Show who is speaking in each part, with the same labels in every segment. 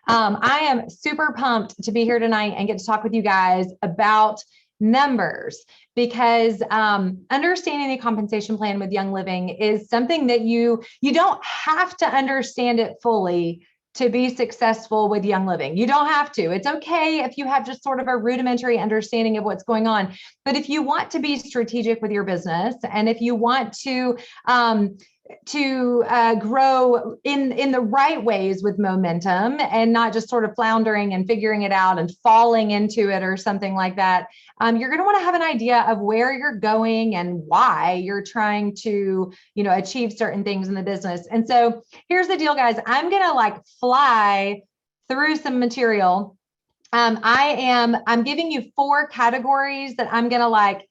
Speaker 1: I am super pumped to be here tonight and get to talk with you guys about numbers because understanding the compensation plan with Young Living is something that you don't have to understand it fully to be successful with Young Living. You don't have to. It's okay if you have just sort of a rudimentary understanding of what's going on. But if you want to be strategic with your business, and if you want to grow in the right ways with momentum and not just sort of floundering and figuring it out and falling into it or something like that, you're going to want to have an idea of where you're going and why you're trying to, achieve certain things in the business. And so here's the deal, guys. I'm going to fly through some material. I'm giving you 4 categories that I'm going to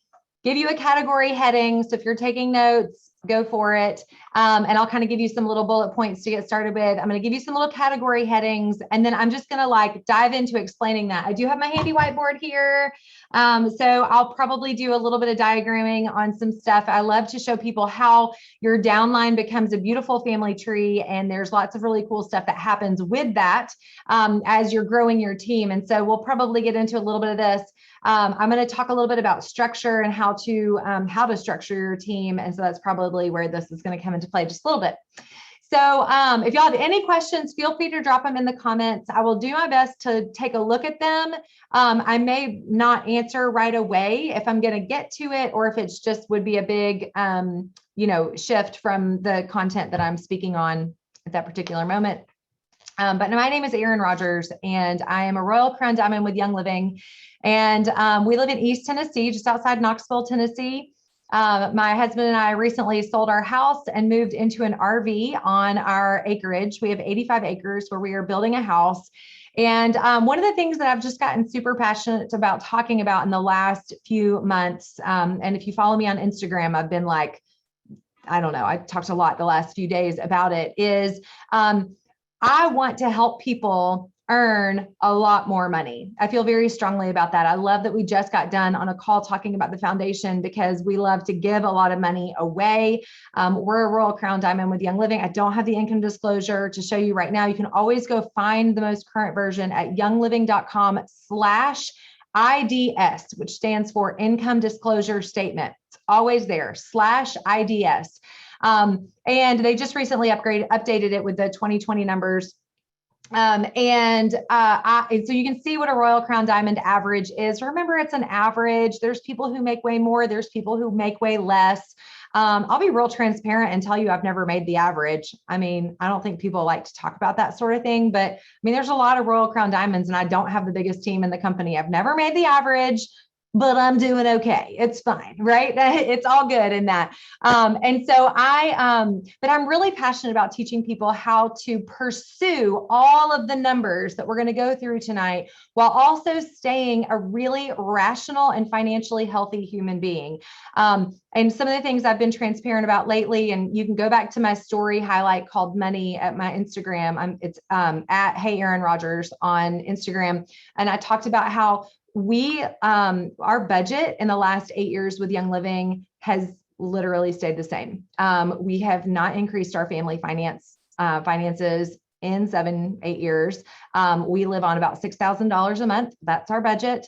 Speaker 1: give you a category heading. So if you're taking notes, go for it. And I'll kind of give you some little bullet points to get started with. I'm going to give you some little category headings, and then I'm just going to dive into explaining that. I do have my handy whiteboard here. So I'll probably do a little bit of diagramming on some stuff. I love to show people how your downline becomes a beautiful family tree. And there's lots of really cool stuff that happens with that as you're growing your team. And so we'll probably get into a little bit of this. I'm going to talk a little bit about structure and how to structure your team. And so that's probably where this is going to come into play just a little bit. So if y'all have any questions, feel free to drop them in the comments. I will do my best to take a look at them. I may not answer right away if I'm going to get to it, or if it's just would be a big, shift from the content that I'm speaking on at that particular moment. But my name is Erin Rodgers, and I am a Royal Crown Diamond with Young Living. And we live in East Tennessee, just outside Knoxville, Tennessee. My husband and I recently sold our house and moved into an RV on our acreage. We have 85 acres where we are building a house. And one of the things that I've just gotten super passionate about talking about in the last few months, and if you follow me on Instagram, I've been I talked a lot the last few days about it, is I want to help people earn a lot more money. I feel very strongly about that. I love that we just got done on a call talking about the foundation because we love to give a lot of money away. We're a Royal Crown Diamond with Young Living. I don't have the income disclosure to show you right now. You can always go find the most current version at youngliving.com/IDS, which stands for Income Disclosure Statement. It's always there, /IDS. And they just recently updated it with the 2020 numbers. So you can see what a Royal Crown Diamond average is. Remember, it's an average. There's people who make way more. There's people who make way less. I'll be real transparent and tell you I've never made the average. I don't think people like to talk about that sort of thing, but there's a lot of Royal Crown Diamonds, and I don't have the biggest team in the company. I've never made the average, but I'm doing okay. It's fine, right? It's all good in that. But I'm really passionate about teaching people how to pursue all of the numbers that we're going to go through tonight, while also staying a really rational and financially healthy human being. And some of the things I've been transparent about lately, and you can go back to my story highlight called Money at my Instagram. It's at Hey Erin Rodgers on Instagram. And I talked about how our budget in the last 8 years with Young Living has literally stayed the same. We have not increased our family finances in 7-8 years. We live on about $6,000 a month. That's our budget,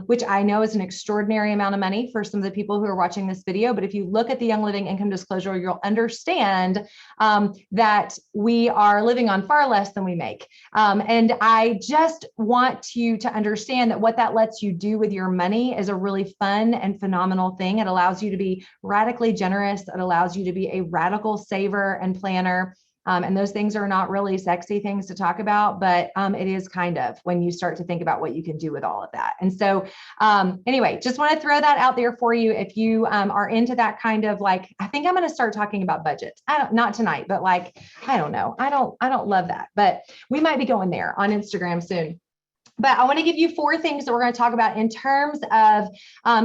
Speaker 1: which I know is an extraordinary amount of money for some of the people who are watching this video. But if you look at the Young Living income disclosure, you'll understand that we are living on far less than we make. And I just want you to understand that what that lets you do with your money is a really fun and phenomenal thing. It allows you to be radically generous. It allows you to be a radical saver and planner. And those things are not really sexy things to talk about, but it is kind of when you start to think about what you can do with all of that. And so anyway, just want to throw that out there for you. If you are into that kind of I think I'm going to start talking about budgets. Not tonight, but I don't know. I don't love that, but we might be going there on Instagram soon. But I want to give you 4 things that we're going to talk about in terms of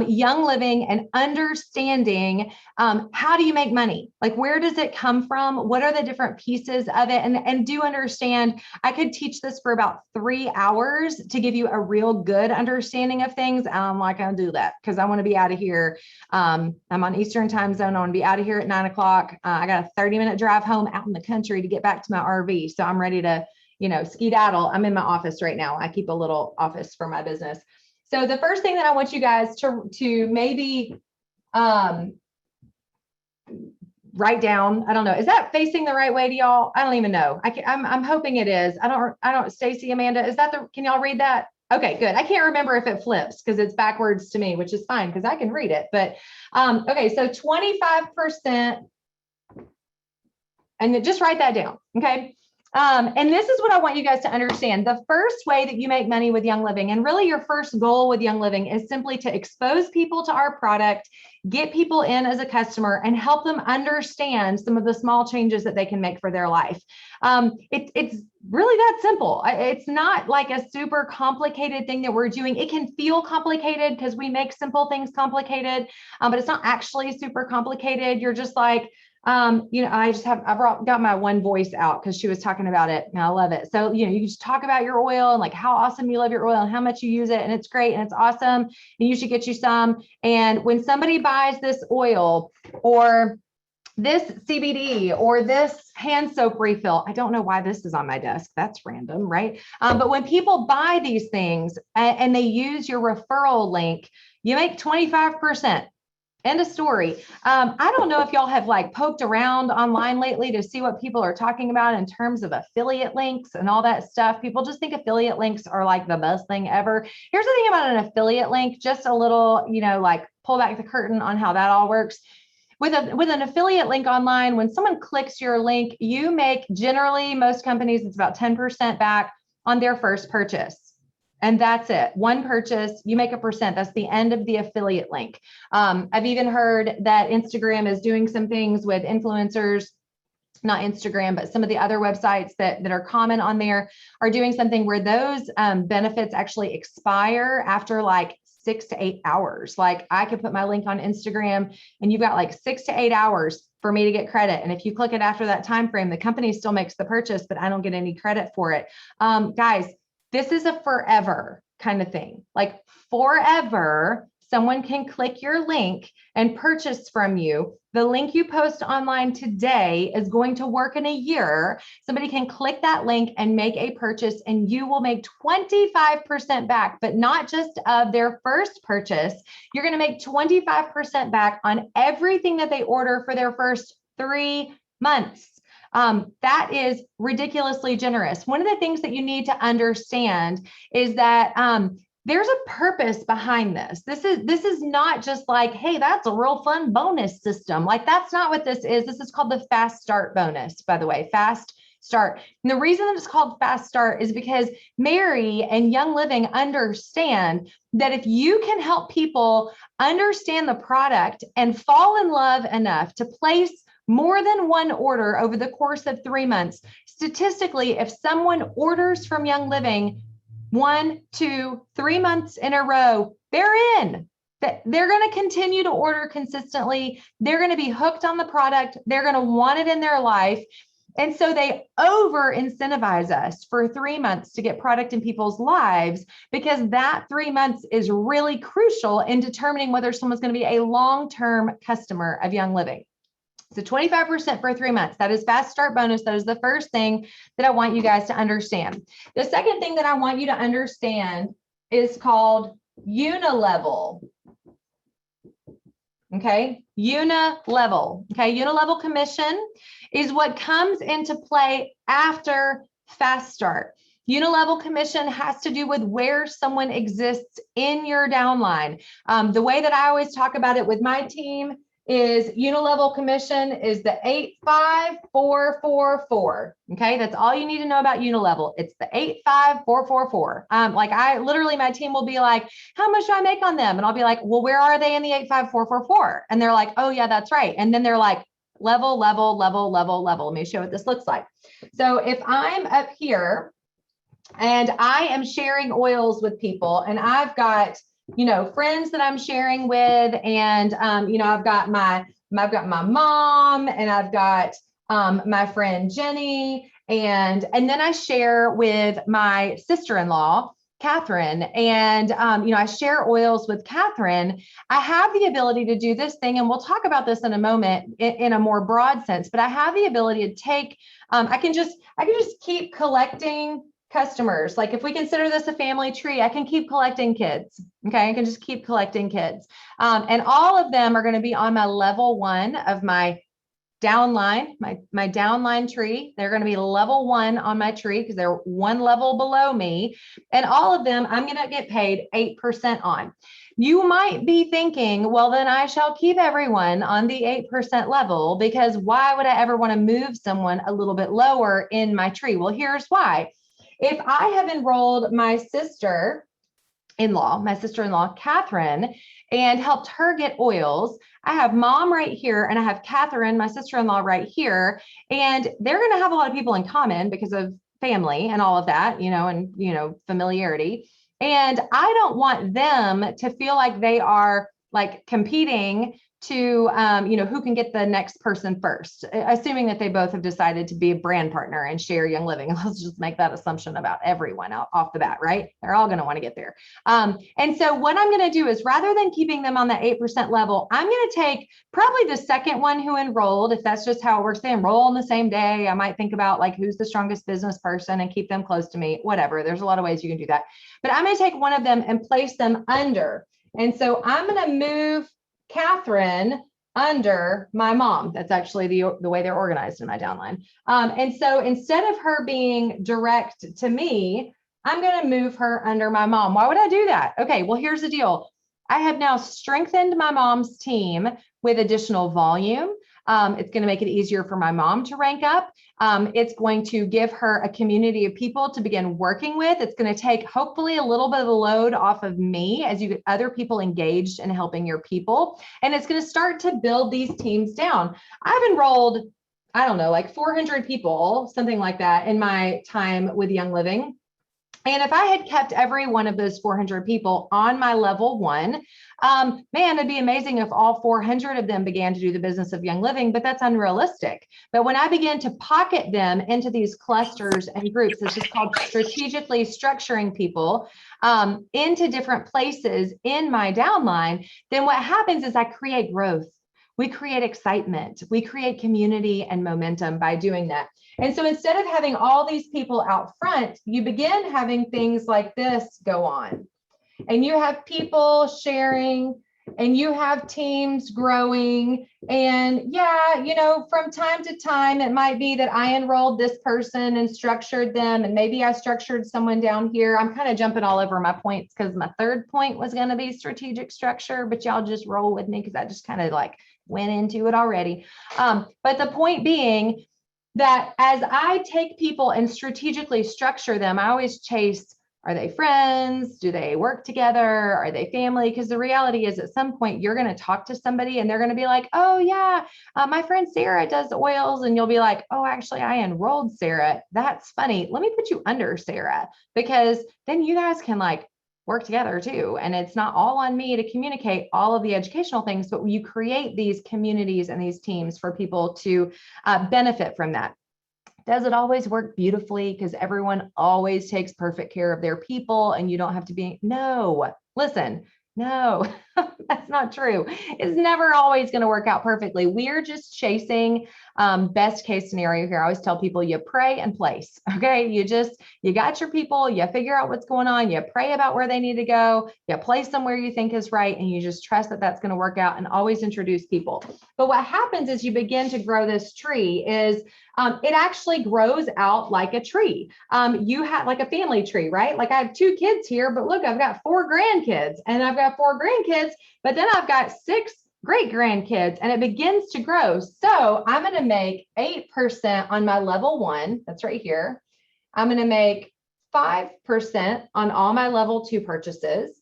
Speaker 1: Young Living and understanding how do you make money? Where does it come from? What are the different pieces of it? And do understand, I could teach this for about 3 hours to give you a real good understanding of things. I'm like, I'll do that because I want to be out of here. I'm on Eastern time zone. I want to be out of here at 9 o'clock. I got a 30-minute drive home out in the country to get back to my RV. So I'm ready to skedaddle. I'm in my office right now. I keep a little office for my business. So the first thing that I want you guys to maybe write down, I don't know, is that facing the right way to y'all? I don't even know. I'm hoping it is. I don't, Stacy, Amanda, is that can y'all read that? Okay, good. I can't remember if it flips because it's backwards to me, which is fine because I can read it. But okay, so 25%, and just write that down. Okay. And this is what I want you guys to understand. The first way that you make money with Young Living, and really your first goal with Young Living, is simply to expose people to our product, get people in as a customer, and help them understand some of the small changes that they can make for their life. It's really that simple. It's not like a super complicated thing that we're doing. It can feel complicated because we make simple things complicated, but it's not actually super complicated. You're just like, I've got my one voice out because she was talking about it and I love it. So, you just talk about your oil and like how awesome you love your oil and how much you use it. And it's great and it's awesome. And you should get you some. And when somebody buys this oil or this CBD or this hand soap refill, I don't know why this is on my desk. That's random, right? But when people buy these things and they use your referral link, you make 25%. End of story. I don't know if y'all have like poked around online lately to see what people are talking about in terms of affiliate links and all that stuff. People just think affiliate links are like the best thing ever. Here's the thing about an affiliate link, just a little, like pull back the curtain on how that all works. With an affiliate link online, when someone clicks your link, you make, generally, most companies, it's about 10% back on their first purchase. And that's it. One purchase, you make 1%. That's the end of the affiliate link. I've even heard that Instagram is doing some things with influencers, not Instagram, but some of the other websites that are common on there are doing something where those benefits actually expire after like 6 to 8 hours. Like I could put my link on Instagram and you've got like 6 to 8 hours for me to get credit. And if you click it after that time frame, the company still makes the purchase, but I don't get any credit for it. Guys, this is a forever kind of thing. Like forever, someone can click your link and purchase from you. The link you post online today is going to work in a year. Somebody can click that link and make a purchase and you will make 25% back, but not just of their first purchase. You're going to make 25% back on everything that they order for their first 3 months. That is ridiculously generous. One of the things that you need to understand is that there's a purpose behind this. This is not just like, hey, that's a real fun bonus system. Like that's not what this is. This is called the Fast Start bonus, by the way, Fast Start. And the reason that it's called Fast Start is because Mary and Young Living understand that if you can help people understand the product and fall in love enough to place more than one order over the course of 3 months, statistically, if someone orders from Young Living 1, 2, 3 months in a row, they're in. They're going to continue to order consistently. They're going to be hooked on the product. They're going to want it in their life. And so they over incentivize us for 3 months to get product in people's lives because that 3 months is really crucial in determining whether someone's going to be a long-term customer of Young Living. So 25% for 3 months. That is Fast Start bonus. That is the first thing that I want you guys to understand. The second thing that I want you to understand is called Unilevel. Okay, Unilevel. Okay, Unilevel commission is what comes into play after Fast Start. Unilevel commission has to do with where someone exists in your downline. The way that I always talk about it with my team is Unilevel commission is the 85444. Okay, that's all you need to know about Unilevel. It's the 85444. Like my team will be like, how much do I make on them? And I'll be like, well, where are they in the 85444? And they're like, oh yeah, that's right. And then they're like, level. Let me show what this looks like. So if I'm up here and I am sharing oils with people and I've got friends that I'm sharing with, and I've got my mom, and I've got my friend Jenny, and then I share with my sister-in-law, Catherine, and I share oils with Catherine, I have the ability to do this thing, and we'll talk about this in a moment in a more broad sense, but I have the ability to take, I can just keep collecting customers. Like if we consider this a family tree, I can keep collecting kids. Okay, I can just keep collecting kids. And all of them are going to be on my level 1 of my downline, my downline tree. They're going to be level 1 on my tree because they're one level below me. And all of them, I'm going to get paid 8% on. You might be thinking, well, then I shall keep everyone on the 8% level, because why would I ever want to move someone a little bit lower in my tree? Well, here's why. If I have enrolled my sister-in-law, Catherine, and helped her get oils, I have mom right here and I have Catherine, my sister-in-law, right here. And they're going to have a lot of people in common because of family and all of that, and, familiarity. And I don't want them to feel like they are like competing to, who can get the next person first, assuming that they both have decided to be a brand partner and share Young Living. Let's just make that assumption about everyone off the bat, right? They're all going to want to get there. And so what I'm going to do is, rather than keeping them on the 8% level, I'm going to take probably the second one who enrolled, if that's just how it works. They enroll on the same day. I might think about like, who's the strongest business person and keep them close to me, whatever. There's a lot of ways you can do that. But I'm going to take one of them and place them under. And so I'm going to move Catherine under my mom. That's actually the way they're organized in my downline. And so instead of her being direct to me, I'm going to move her under my mom. Why would I do that? Okay, well, here's the deal. I have now strengthened my mom's team with additional volume. It's going to make it easier for my mom to rank up. It's going to give her a community of people to begin working with. It's going to take hopefully a little bit of the load off of me as you get other people engaged in helping your people. And it's going to start to build these teams down. I've enrolled, I don't know, like 400 people, something like that, in my time with Young Living. And if I had kept every one of those 400 people on my level 1, man, it'd be amazing if all 400 of them began to do the business of Young Living, but that's unrealistic. But when I began to pocket them into these clusters and groups, this is called strategically structuring people into different places in my downline, then what happens is I create growth. We create excitement. We create community and momentum by doing that. And so instead of having all these people out front, you begin having things like this go on. And you have people sharing, and you have teams growing. And from time to time, it might be that I enrolled this person and structured them, and maybe I structured someone down here. I'm kind of jumping all over my points because my third point was going to be strategic structure, but y'all just roll with me because I just kind of like went into it already. But the point being that as I take people and strategically structure them, I always chase, are they friends? Do they work together? Are they family? Because the reality is at some point you're going to talk to somebody and they're going to be like, oh yeah, my friend Sarah does oils. And you'll be like, oh, actually I enrolled Sarah. That's funny. Let me put you under Sarah, because then you guys can like work together too. And it's not all on me to communicate all of the educational things, but you create these communities and these teams for people to benefit from that. Does it always work beautifully? Because everyone always takes perfect care of their people and you don't have to be, no, listen, no, that's not true. It's never always going to work out perfectly. We're just chasing best case scenario here. I always tell people you pray and place. Okay. You got your people, you figure out what's going on, you pray about where they need to go, you place them where you think is right, and you just trust that that's going to work out, and always introduce people. But what happens is you begin to grow this tree is it actually grows out like a tree. You have like a family tree, right? Like I have 2 kids here, but look, I've got 4 grandkids, and I've got 4 grandkids, but then I've got 6 great grandkids, and it begins to grow. So I'm going to make 8% on my level 1. That's right here. I'm going to make 5% on all my level 2 purchases.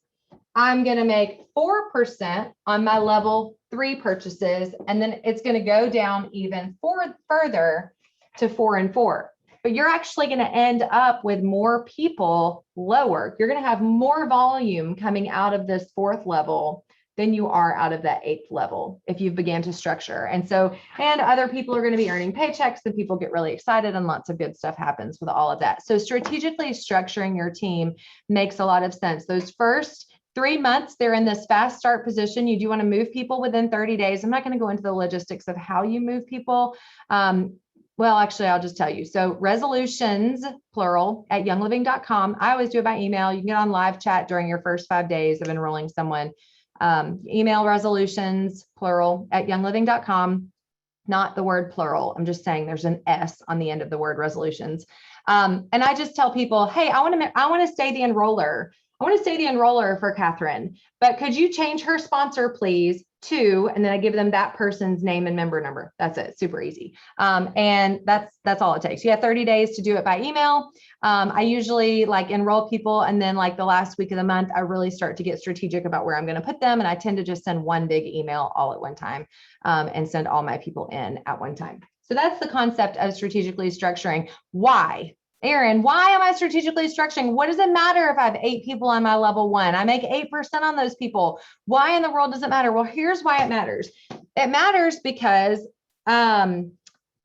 Speaker 1: I'm going to make 4% on my level 3 purchases. And then it's going to go down even further to 4 and 4. But you're actually going to end up with more people lower. You're going to have more volume coming out of this 4th level than you are out of that 8th level if you began to structure. And so, and other people are going to be earning paychecks and people get really excited and lots of good stuff happens with all of that. So strategically structuring your team makes a lot of sense. Those first 3 months, they're in this fast start position. You do want to move people within 30 days. I'm not going to go into the logistics of how you move people. Well, actually, I'll just tell you. So resolutions, plural, at youngliving.com. I always do it by email. You can get on live chat during your first 5 days of enrolling someone. Email resolutions, plural, at youngliving.com, not the word plural. I'm just saying there's an S on the end of the word resolutions. And I just tell people, hey, I want to stay the enroller. I want to stay the enroller for Catherine, but could you change her sponsor, please, to, and then I give them that person's name and member number. That's it. Super easy. And that's all it takes. You have 30 days to do it by email. I usually like enroll people. And then like the last week of the month, I really start to get strategic about where I'm going to put them. And I tend to just send one big email all at one time, and send all my people in at one time. So that's the concept of strategically structuring. Why? Erin, why am I strategically structuring? What does it matter if I have 8 people on my level 1? I make 8% on those people. Why in the world does it matter? Well, here's why it matters. It matters because I'm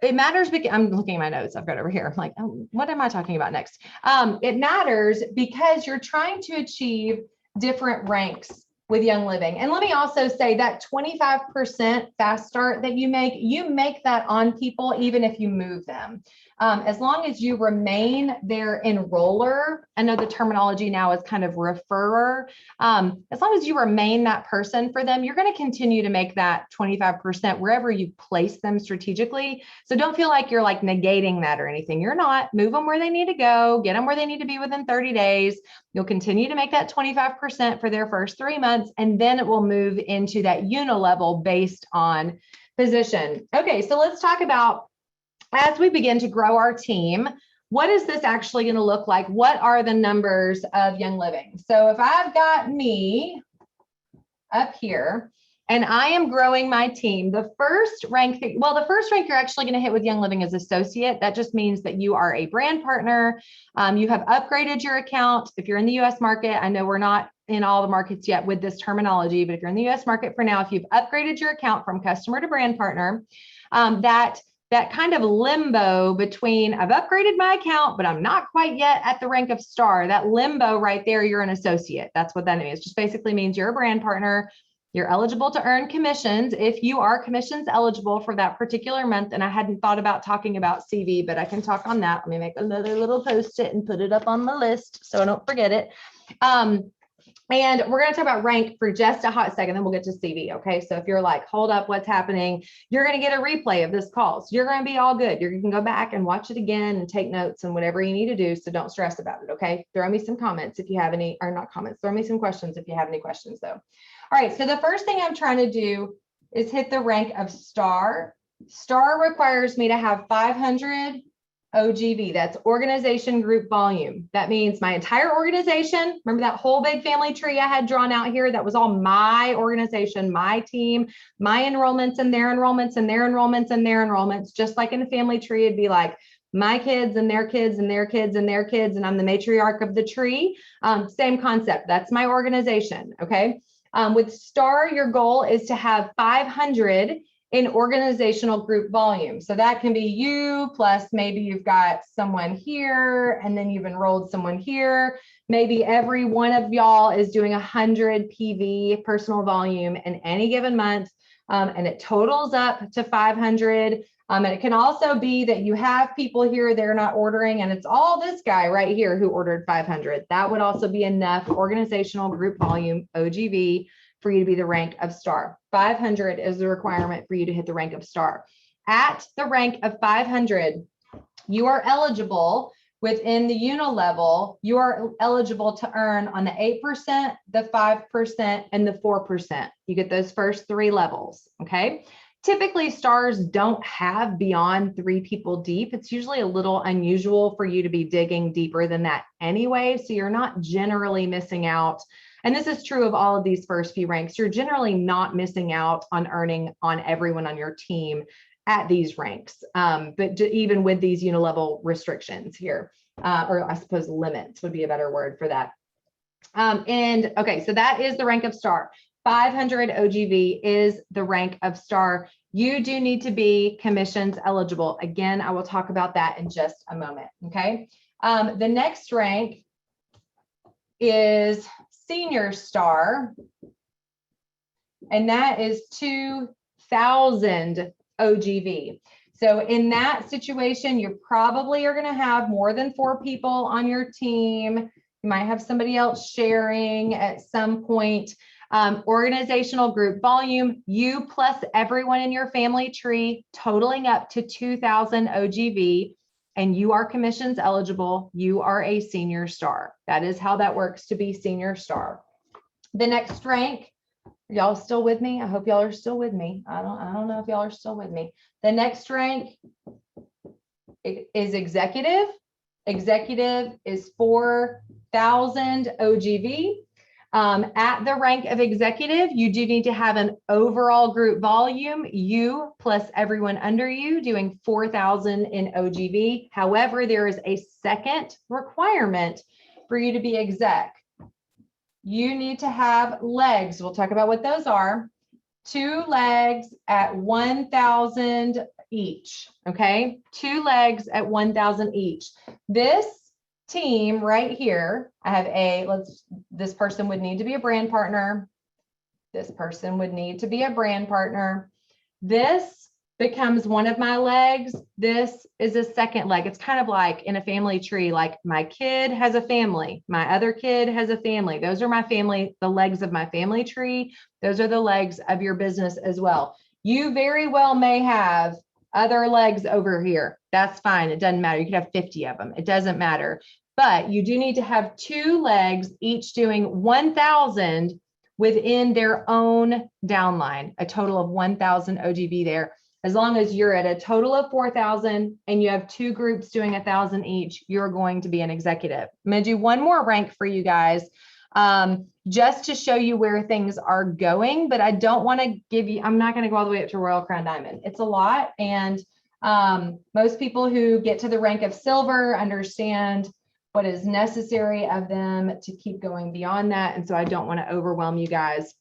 Speaker 1: looking at my notes I've got over here. I'm like, oh, what am I talking about next? It matters because you're trying to achieve different ranks with Young Living. And let me also say that 25% fast start that you make that on people, even if you move them. As long as you remain their enroller, I know the terminology now is kind of referrer. As long as you remain that person for them, you're going to continue to make that 25% wherever you place them strategically. So don't feel like you're like negating that or anything. You're not. Move them where they need to go, get them where they need to be within 30 days. You'll continue to make that 25% for their first 3 months, and then it will move into that unilevel based on position. Okay, so let's talk about, as we begin to grow our team, what is this actually going to look like? What are the numbers of Young Living? So if I've got me up here and I am growing my team, the first rank you're actually going to hit with Young Living is associate. That just means that you are a brand partner. You have upgraded your account. If you're in the US market, I know we're not in all the markets yet with this terminology, but if you're in the US market for now, if you've upgraded your account from customer to brand partner, that kind of limbo between I've upgraded my account, but I'm not quite yet at the rank of star, that limbo right there, you're an associate. That's what that means. It just basically means you're a brand partner. You're eligible to earn commissions if you are commissions eligible for that particular month. And I hadn't thought about talking about CV, but I can talk on that. Let me make another little post-it and put it up on the list so I don't forget it. And we're going to talk about rank for just a hot second, then we'll get to CV. Okay. So if you're like, hold up, what's happening? You're going to get a replay of this call. So you're going to be all good. You can go back and watch it again and take notes and whatever you need to do. So don't stress about it. Okay. Throw me some comments if you have any, or not comments, throw me some questions if you have any questions though. All right. So the first thing I'm trying to do is hit the rank of star. Star requires me to have 500 OGV, that's organization group volume. That means my entire organization. Remember that whole big family tree I had drawn out here? That was all my organization, my team, my enrollments and their enrollments and their enrollments and their enrollments. Just like in a family tree, it'd be like my kids and their kids and their kids and their kids, and I'm the matriarch of the tree. Same concept. That's my organization. Okay. With STAR, your goal is to have 500 in organizational group volume. So that can be you, plus maybe you've got someone here, and then you've enrolled someone here. Maybe every one of y'all is doing 100 PV, personal volume, in any given month, and it totals up to 500. And it can also be that you have people here, they're not ordering, and it's all this guy right here who ordered 500. That would also be enough organizational group volume, OGV, for you to be the rank of star. 500 is the requirement for you to hit the rank of star. At the rank of 500, you are eligible within the unilevel, you are eligible to earn on the 8%, the 5%, and the 4%. You get those first 3 levels, okay? Typically, stars don't have beyond 3 people deep. It's usually a little unusual for you to be digging deeper than that anyway, so you're not generally missing out. And this is true of all of these first few ranks. You're generally not missing out on earning on everyone on your team at these ranks, but even with these unilevel restrictions here, or I suppose limits would be a better word for that. And okay, so that is the rank of star. 500 OGV is the rank of star. You do need to be commissions eligible. Again, I will talk about that in just a moment, okay? The next rank is senior star, and that is 2,000 OGV. So in that situation, you probably are going to have more than 4 people on your team. You might have somebody else sharing at some point. Organizational group volume, you plus everyone in your family tree, totaling up to 2,000 OGV, and you are commissions eligible. You are a senior star. That is how that works to be senior star. The next rank, y'all still with me? I hope y'all are still with me. I don't know if y'all are still with me. The next rank is executive. Executive is 4,000 OGV. At the rank of executive, you do need to have an overall group volume, you plus everyone under you doing 4,000 in OGV. However, there is a second requirement for you to be exec. You need to have legs. We'll talk about what those are. 2 legs at 1,000 each, okay? 2 legs at 1,000 each. This team right here, I have this person would need to be a brand partner. This person would need to be a brand partner. This becomes one of my legs. This is a second leg. It's kind of like in a family tree, like my kid has a family, my other kid has a family. Those are my family, the legs of my family tree. Those are the legs of your business as well. You very well may have other legs over here. That's fine. It doesn't matter. You could have 50 of them. It doesn't matter. But you do need to have 2 legs, each doing 1,000 within their own downline, a total of 1,000 OGV there. As long as you're at a total of 4,000 and you have 2 groups doing 1,000 each, you're going to be an executive. I'm going to do one more rank for you guys, just to show you where things are going, but I don't want to give you, I'm not going to go all the way up to Royal Crown Diamond. It's a lot. And most people who get to the rank of silver understand what is necessary of them to keep going beyond that. And so I don't want to overwhelm you guys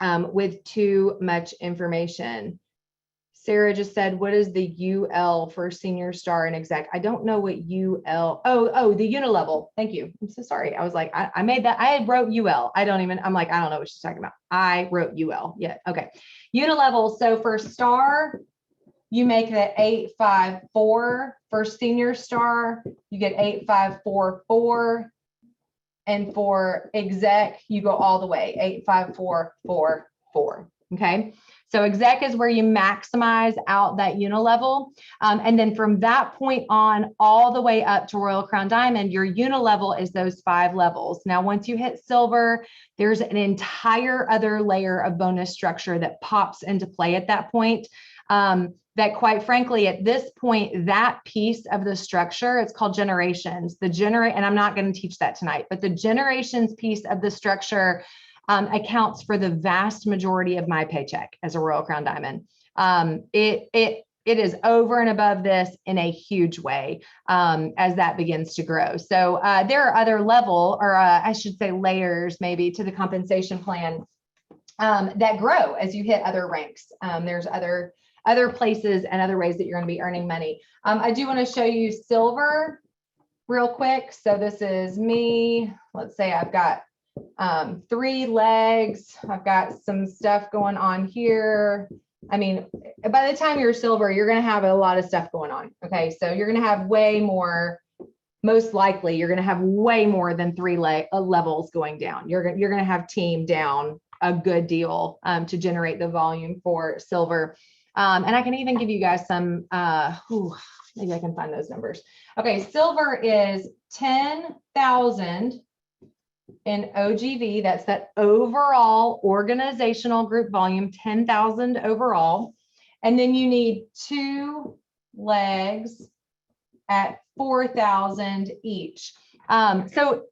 Speaker 1: with too much information. Sarah just said, what is the UL for senior star and exec? I don't know what UL, oh, the unilevel. Thank you. I'm so sorry. I was like, I made that, I wrote UL. I'm like, I don't know what she's talking about. I wrote UL. Yeah. Okay. Unilevel. So for star, you make the 854. For senior star, you get 8544. And for exec, you go all the way, 85444. Okay. So exec is where you maximize out that unilevel. And then from that point on, all the way up to Royal Crown Diamond, your unilevel is those 5 levels. Now, once you hit silver, there's an entire other layer of bonus structure that pops into play at that point. That quite frankly, at this point, that piece of the structure, it's called generations. And I'm not going to teach that tonight, but the generations piece of the structure accounts for the vast majority of my paycheck as a Royal Crown Diamond. It is over and above this in a huge way as that begins to grow. So there are other I should say layers maybe to the compensation plan that grow as you hit other ranks. There's other places and other ways that you're going to be earning money. I do want to show you silver real quick. So this is me. Let's say I've got 3 legs. I've got some stuff going on here. I mean, by the time you're silver, you're going to have a lot of stuff going on. Okay. So you're going to have way more, most likely you're going to have way more than 3 levels going down. You're going to have team down a good deal to generate the volume for silver. And I can even give you guys some, maybe I can find those numbers. Okay. Silver is 10,000 in OGV. That's that overall organizational group volume, 10,000 overall. And then you need 2 legs at 4,000 each. So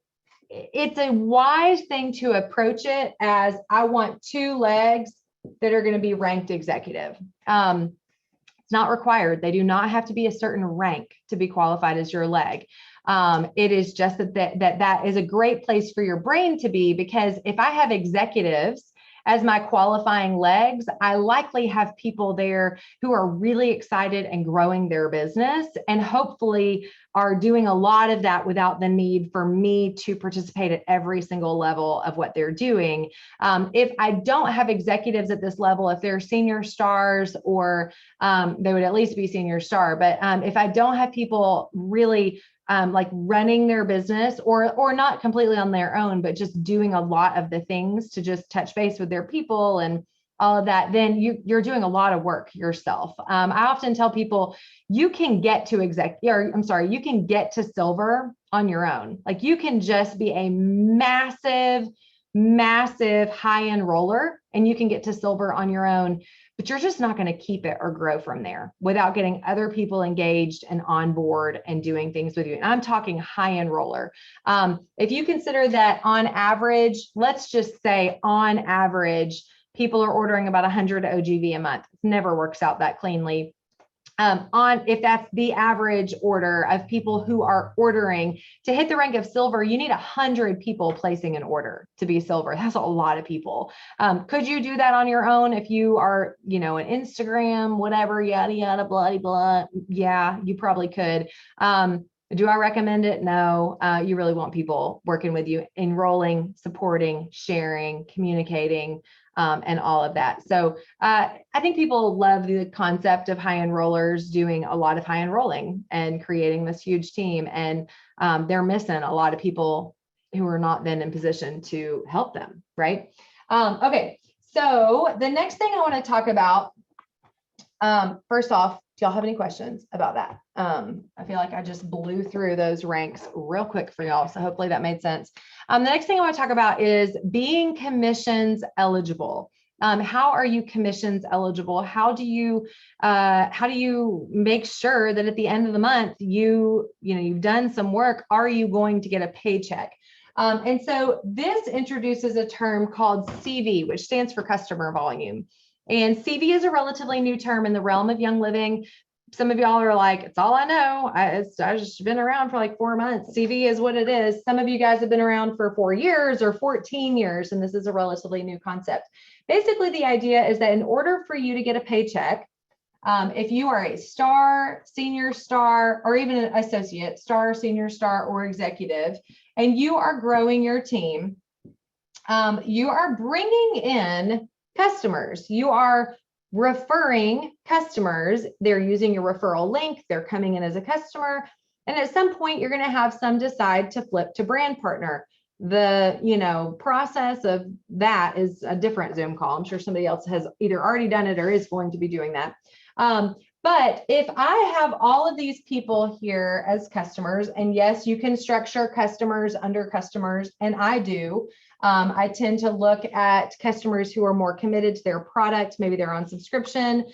Speaker 1: it's a wise thing to approach it as I want 2 legs that are going to be ranked executive. It's not required. They do not have to be a certain rank to be qualified as your leg. It is just that is a great place for your brain to be, because if I have executives as my qualifying legs, I likely have people there who are really excited and growing their business, and hopefully are doing a lot of that without the need for me to participate at every single level of what they're doing. If I don't have executives at this level, if they're senior stars, or they would at least be senior star, but if I don't have people really like running their business, or not completely on their own, but just doing a lot of the things to just touch base with their people and all of that, then you're doing a lot of work yourself. I often tell people you can get to you can get to silver on your own. Like, you can just be a massive high-end roller, and you can get to silver on your own, but you're just not going to keep it or grow from there without getting other people engaged and on board and doing things with you. And I'm talking high-end roller. If you consider that on average, let's just say on average, people are ordering about 100 OGV a month. It never works out that cleanly. If that's the average order of people who are ordering, to hit the rank of silver, you need 100 people placing an order to be silver. That's a lot of people. Could you do that on your own if you are, an Instagram, whatever, yada, yada, blah, blah? Yeah, you probably could. Do I recommend it? No. You really want people working with you, enrolling, supporting, sharing, communicating, and all of that. So I think people love the concept of high-end rollers doing a lot of high-end rolling and creating this huge team. And they're missing a lot of people who are not then in position to help them, right? Okay, so the next thing I want to talk about, first off, do y'all have any questions about that? I feel like I just blew through those ranks real quick for y'all, so hopefully that made sense. The next thing I want to talk about is being commissions eligible. How are you commissions eligible? How do you make sure that at the end of the month you've done some work? Are you going to get a paycheck? And so this introduces a term called CV, which stands for customer volume. And CV is a relatively new term in the realm of Young Living. Some of y'all are like, it's all I know. I've just been around for like 4 months. CV is what it is. Some of you guys have been around for 4 years or 14 years, and this is a relatively new concept. Basically, the idea is that in order for you to get a paycheck, if you are a star, senior star, or even an associate, star, senior star, or executive, and you are growing your team, you are bringing in customers. You are referring customers. They're using your referral link. They're coming in as a customer. And at some point, you're going to have some decide to flip to brand partner. The process of that is a different Zoom call. I'm sure somebody else has either already done it or is going to be doing that. But if I have all of these people here as customers, and yes, you can structure customers under customers, and I do. I tend to look at customers who are more committed to their product. Maybe they're on subscription,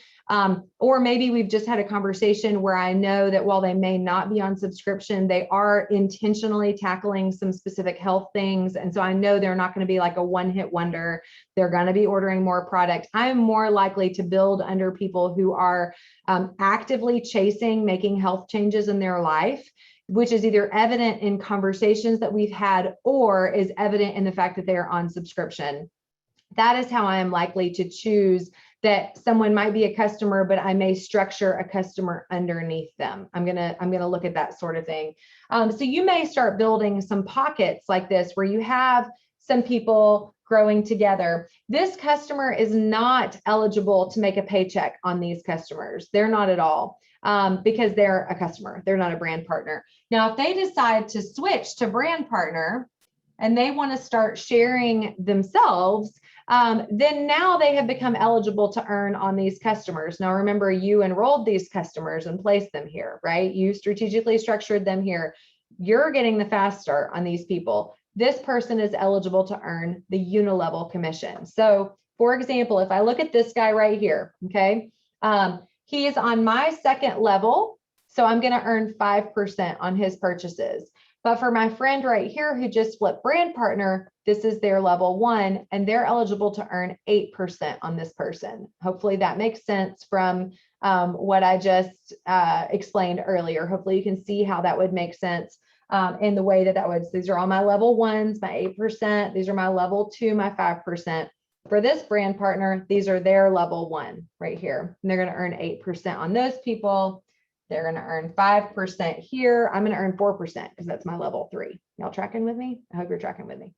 Speaker 1: or maybe we've just had a conversation where I know that while they may not be on subscription, they are intentionally tackling some specific health things. And so I know they're not going to be like a one-hit wonder. They're going to be ordering more product. I'm more likely to build under people who are actively chasing, making health changes in their life, which is either evident in conversations that we've had or is evident in the fact that they are on subscription. That is how I am likely to choose that someone might be a customer, but I may structure a customer underneath them. I'm gonna look at that sort of thing. So you may start building some pockets like this where you have some people growing together. This customer is not eligible to make a paycheck on these customers. They're not at all. Because they're a customer, they're not a brand partner. Now, if they decide to switch to brand partner and they want to start sharing themselves, then now they have become eligible to earn on these customers. Now, remember, you enrolled these customers and placed them here, right? You strategically structured them here. You're getting the fast start on these people. This person is eligible to earn the unilevel commission. So, for example, if I look at this guy right here, okay, he is on my second level, so I'm going to earn 5% on his purchases. But for my friend right here who just flipped brand partner, this is their level 1, and they're eligible to earn 8% on this person. Hopefully that makes sense from what I just explained earlier. Hopefully you can see how that would make sense in the way that would. These are all my level 1s, my 8%. These are my level 2, my 5%. For this brand partner, these are their level 1 right here. And they're going to earn 8% on those people. They're going to earn 5% here. I'm going to earn 4% because that's my level 3. Y'all tracking with me? I hope you're tracking with me.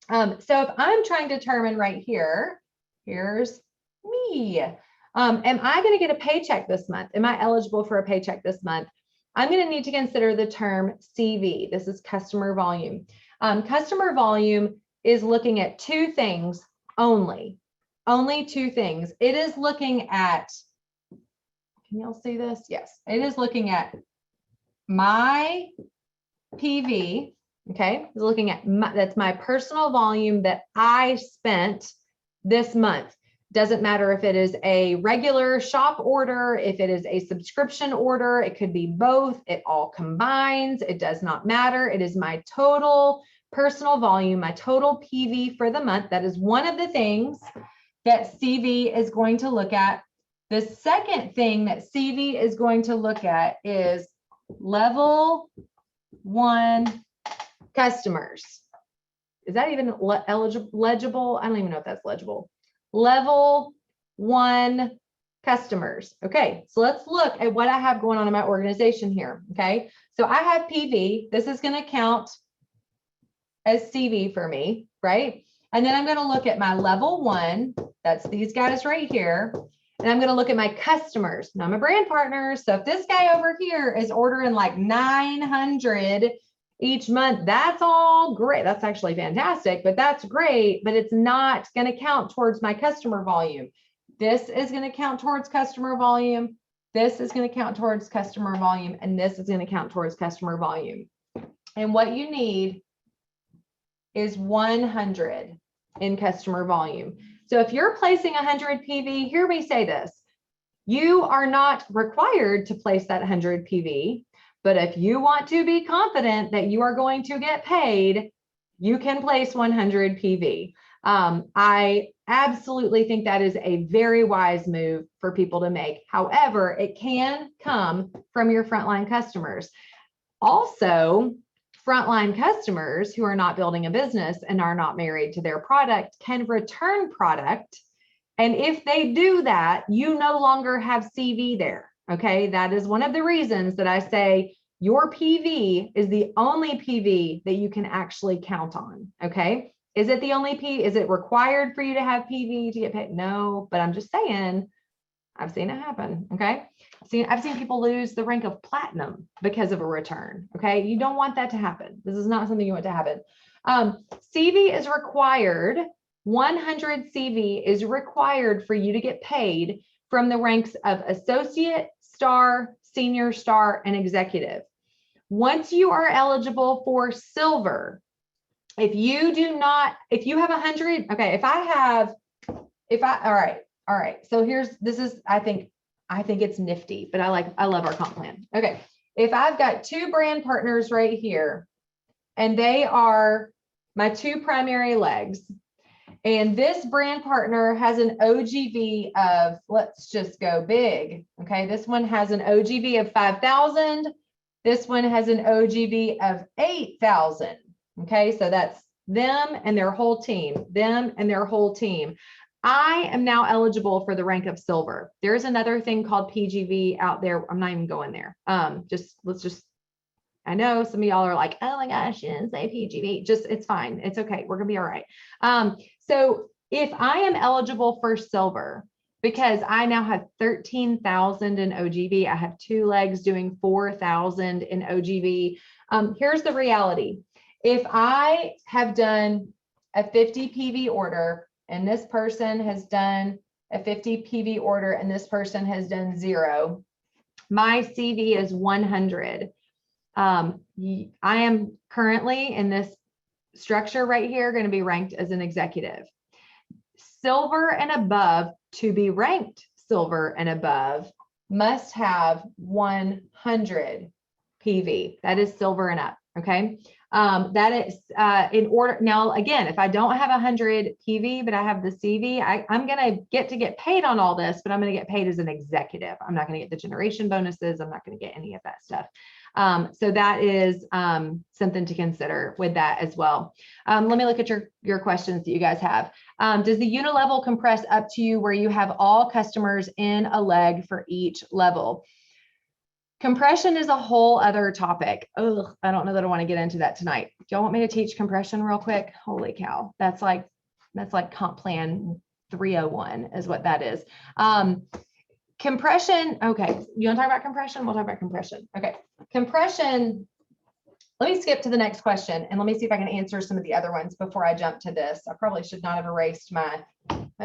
Speaker 1: So if I'm trying to determine right here, here's me. Am I going to get a paycheck this month? Am I eligible for a paycheck this month? I'm going to need to consider the term CV. This is customer volume. Customer volume is looking at 2 things only 2 things. It is looking at, can y'all see this? Yes, it is looking at my PV. Okay, it's looking at that's my personal volume that I spent this month. Doesn't matter if it is a regular shop order, if it is a subscription order, it could be both. It all combines. It does not matter. It is my total personal volume, my total PV for the month. That is one of the things that CV is going to look at. The second thing that CV is going to look at is level 1 customers. Is that even legible? I don't even know if that's legible. Level 1 customers. Okay, so let's look at what I have going on in my organization here. Okay, so I have PV. This is going to count as CV for me, right? And then I'm going to look at my level 1. That's these guys right here. And I'm going to look at my customers. Now I'm a brand partner. So if this guy over here is ordering like 900 each month, that's all great. That's actually fantastic, but that's great, but it's not going to count towards my customer volume. This is going to count towards customer volume. This is going to count towards customer volume. And this is going to count towards customer volume. And what you need is 100 in customer volume. So if you're placing 100 PV, hear me say this, you are not required to place that 100 PV, but if you want to be confident that you are going to get paid, you can place 100 PV. I absolutely think that is a very wise move for people to make. However, it can come from your frontline customers. Also, frontline customers who are not building a business and are not married to their product can return product. And if they do that, you no longer have CV there. Okay, that is one of the reasons that I say your PV is the only PV that you can actually count on. Okay, is it the only PV? Is it required for you to have PV to get paid? No, but I'm just saying, I've seen it happen. Okay, I've seen people lose the rank of platinum because of a return. Okay, you don't want that to happen. This is not something you want to happen. CV is required. 100 CV is required for you to get paid from the ranks of associate, star, senior star, and executive. Once you are eligible for silver, if you have 100, okay, all right. So I think it's nifty, but I love our comp plan. Okay. If I've got 2 brand partners right here, and they are my 2 primary legs, and this brand partner has an OGV of, let's just go big. Okay. This one has an OGV of 5,000. This one has an OGV of 8,000. Okay. So that's them and their whole team, I am now eligible for the rank of silver. There's another thing called PGV out there. I'm not even going there. I know some of y'all are like, oh my gosh, you didn't say PGV. It's fine. It's okay. We're going to be all right. So if I am eligible for silver, because I now have 13,000 in OGV, I have 2 legs doing 4,000 in OGV. Here's the reality. If I have done a 50 PV order, and this person has done a 50 PV order, and this person has done 0, my CV is 100. I am currently in this structure right here going to be ranked as an executive. Silver and above, to be ranked silver and above, must have 100 PV. That is silver and up. Okay. That is in order. Now, again, if I don't have 100 PV, but I have the CV, I'm going to get paid on all this, but I'm going to get paid as an executive. I'm not going to get the generation bonuses. I'm not going to get any of that stuff. So that is something to consider with that as well. Let me look at your questions that you guys have. Does the unilevel compress up to you where you have all customers in a leg for each level? Compression is a whole other topic. Ugh, I don't know that I want to get into that tonight. Do y'all want me to teach compression real quick? Holy cow. That's like comp plan 301 is what that is. Compression. Okay. You want to talk about compression? We'll talk about compression. Okay. Compression. Let me skip to the next question and let me see if I can answer some of the other ones before I jump to this. I probably should not have erased my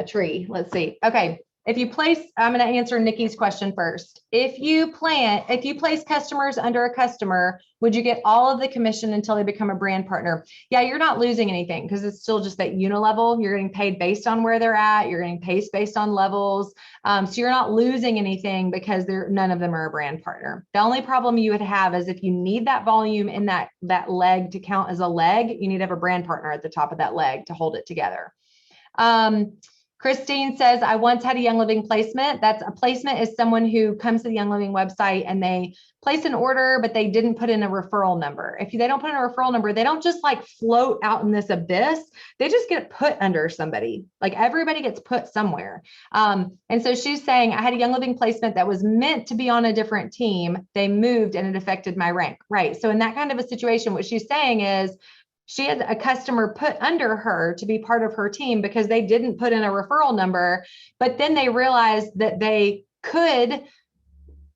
Speaker 1: tree. Let's see. Okay. If you place, I'm going to answer Nikki's question first. If you place customers under a customer, would you get all of the commission until they become a brand partner? Yeah, you're not losing anything because it's still just that unilevel. You're getting paid based on where they're at. You're getting paid based on levels. So you're not losing anything because none of them are a brand partner. The only problem you would have is if you need that volume in that leg to count as a leg, you need to have a brand partner at the top of that leg to hold it together. Christine says, I once had a Young Living placement. That's a placement is someone who comes to the Young Living website and they place an order, but they didn't put in a referral number. If they don't put in a referral number, they don't just like float out in this abyss. They just get put under somebody. Like everybody gets put somewhere. And so she's saying, I had a Young Living placement that was meant to be on a different team. They moved and it affected my rank. Right. So in that kind of a situation, what she's saying is, she had a customer put under her to be part of her team because they didn't put in a referral number, but then they realized that they could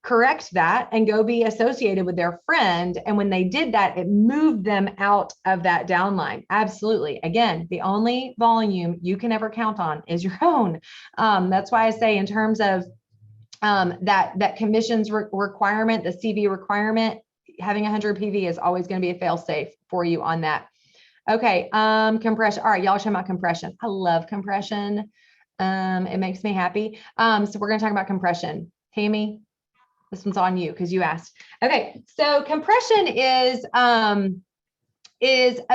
Speaker 1: correct that and go be associated with their friend. And when they did that, it moved them out of that downline. Absolutely. Again, the only volume you can ever count on is your own. That's why I say in terms of that commissions requirement, the CV requirement, having 100 PV is always going to be a fail safe for you on that. Okay, compression. All right, y'all talking about compression. I love compression. It makes me happy. So we're going to talk about compression. Tammy, this one's on you because you asked. Okay, so compression is a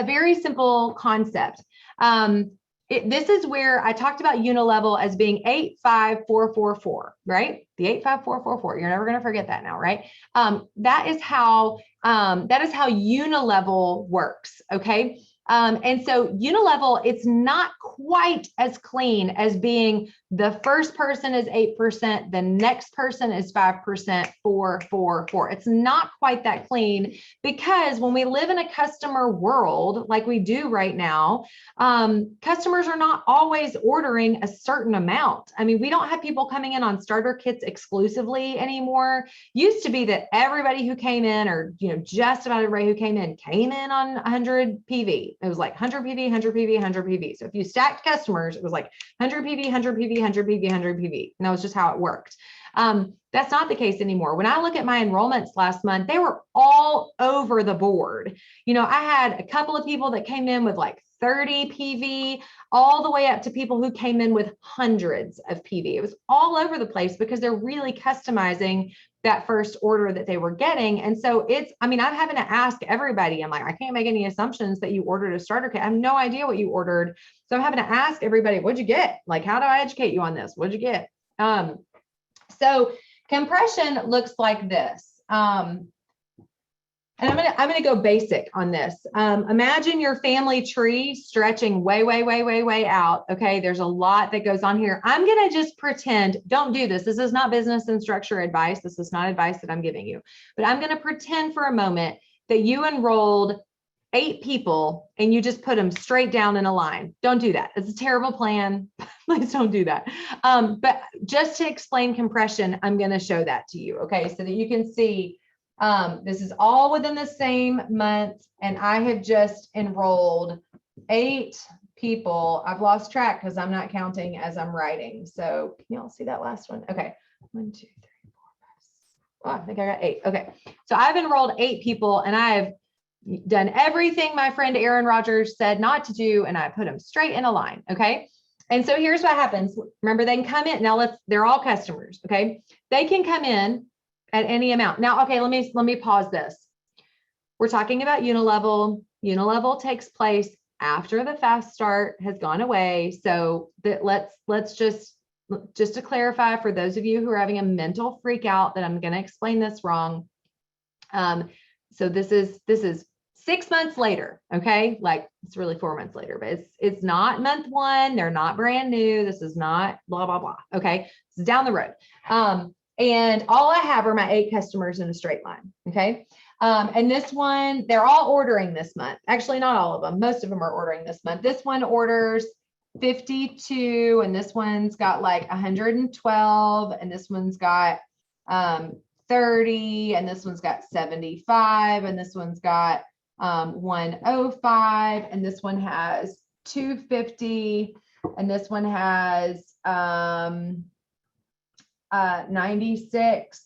Speaker 1: very simple concept. This is where I talked about unilevel as being 85444, right? The 85444. You're never going to forget that now, right? That is how unilevel works. Okay. And so unilevel, it's not quite as clean as being the first person is 8%, the next person is 5%, 4, 4, 4. It's not quite that clean because when we live in a customer world like we do right now, customers are not always ordering a certain amount. I mean, we don't have people coming in on starter kits exclusively anymore. Used to be that everybody who came in, or just about everybody who came in on 100 PV. It was like 100 PV, 100 PV, 100 PV. So if you stacked customers, it was like 100 PV, 100 PV, 100 PV, 100 PV. And that was just how it worked. That's not the case anymore. When I look at my enrollments last month, they were all over the board. I had a couple of people that came in with like 30 PV, all the way up to people who came in with hundreds of PV. It was all over the place because they're really customizing that first order that they were getting. And so I'm having to ask everybody. I'm like, I can't make any assumptions that you ordered a starter kit. I have no idea what you ordered. So I'm having to ask everybody, what'd you get? Like, how do I educate you on this? What'd you get? So compression looks like this. And I'm gonna go basic on this. Imagine your family tree stretching way, way, way, way, way out. Okay, there's a lot that goes on here. I'm gonna just pretend, don't do this. This is not business and structure advice. This is not advice that I'm giving you, but I'm gonna pretend for a moment that you enrolled 8 people and you just put them straight down in a line. Don't do that. It's a terrible plan. Please don't do that. But just to explain compression, I'm gonna show that to you, okay, so that you can see. This is all within the same month, and I have just enrolled 8 people. I've lost track because I'm not counting as I'm writing. So can y'all see that last one? Okay, 1, 2, 3, 4, 5. Oh, I think I got 8. Okay, so I've enrolled 8 people, and I've done everything my friend Erin Rodgers said not to do, and I put them straight in a line. Okay, and so here's what happens. Remember, they can come in now. They're all customers. Okay, they can come in at any amount. Now, okay, let me pause this. We're talking about unilevel. Unilevel takes place after the fast start has gone away. So that let's just to clarify for those of you who are having a mental freak out that I'm going to explain this wrong. So this is 6 months later. Okay. Like it's really 4 months later, but it's not month one. They're not brand new. This is not blah, blah, blah. Okay. It's down the road. And all I have are my 8 customers in a straight line. Okay. And this one, they're all ordering this month. Actually, not all of them. Most of them are ordering this month. This one orders 52, and this one's got like 112, and this one's got 30, and this one's got 75, and this one's got 105, and this one has 250, and this one has 96,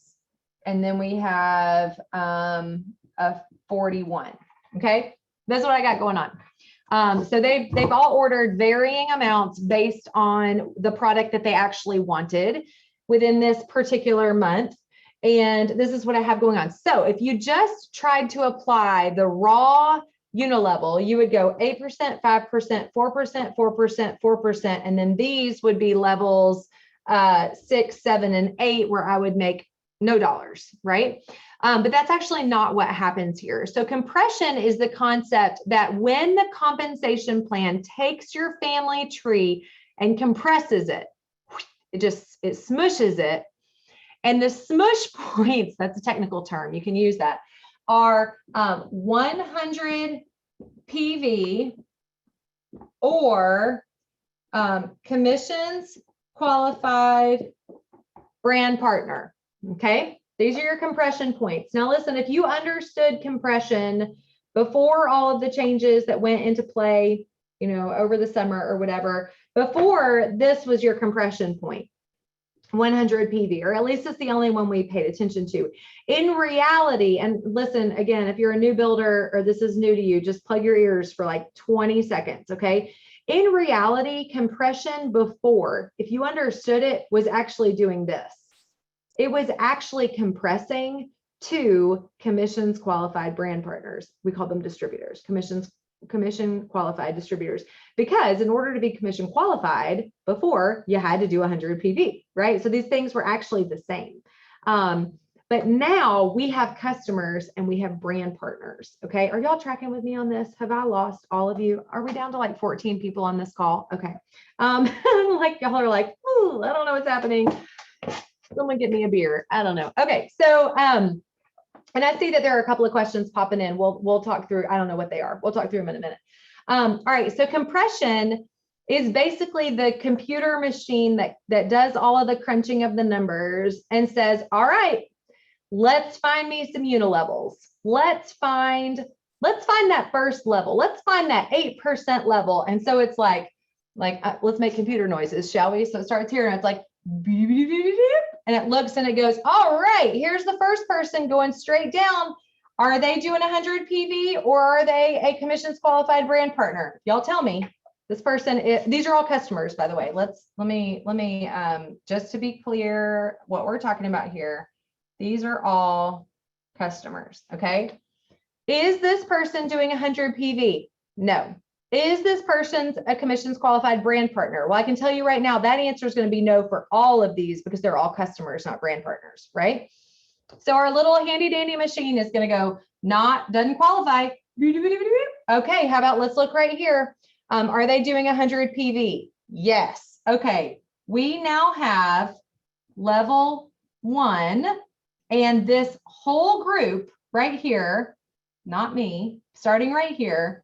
Speaker 1: and then we have a 41. Okay, that's what I got going on. So they've all ordered varying amounts based on the product that they actually wanted within this particular month. And this is what I have going on. So if you just tried to apply the raw unilevel, you would go 8%, 5%, 4%, 4%, 4%. And then these would be levels 6, 7, and 8, where I would make no dollars, right? But that's actually not what happens here. So compression is the concept that when the compensation plan takes your family tree and compresses it, it smushes it. And the smush points, that's a technical term, you can use that, are 100 PV or commissions qualified brand partner. Okay, these are your compression points. Now listen, if you understood compression before all of the changes that went into play, you know, over the summer or whatever, before this was your compression point, 100 PV, or at least it's the only one we paid attention to. In reality, and listen, again, if you're a new builder or this is new to you, just plug your ears for like 20 seconds, okay? In reality, compression before, if you understood it, was actually doing this. It was actually compressing to commissions qualified brand partners. We call them distributors, commission qualified distributors, because in order to be commission qualified before, you had to do 100 PV, right? So these things were actually the same. But now we have customers and we have brand partners. Okay. Are y'all tracking with me on this? Have I lost all of you? Are we down to like 14 people on this call? Okay. Like y'all are like, ooh, I don't know what's happening. Someone get me a beer. I don't know. Okay. So, and I see that there are a couple of questions popping in. We'll talk through, I don't know what they are. We'll talk through them in a minute. All right. So compression is basically the computer machine that does all of the crunching of the numbers and says, all right, let's find me some unilevels. Let's find that first level. Let's find that 8% level. And so it's like let's make computer noises, shall we? So it starts here and it's like, beep, beep, beep, beep, and it looks and it goes, all right, here's the first person going straight down. Are they doing 100 PV or are they a commissions qualified brand partner? Y'all tell me. This person, these are all customers, by the way. Let me just to be clear what we're talking about here. These are all customers, okay? Is this person doing 100 PV? No. Is this person a commissions qualified brand partner? Well, I can tell you right now, that answer is going to be no for all of these because they're all customers, not brand partners, right? So our little handy dandy machine is going to go, doesn't qualify. Okay, how about let's look right here. Are they doing 100 PV? Yes. Okay, we now have level 1, and this whole group right here, not me, starting right here,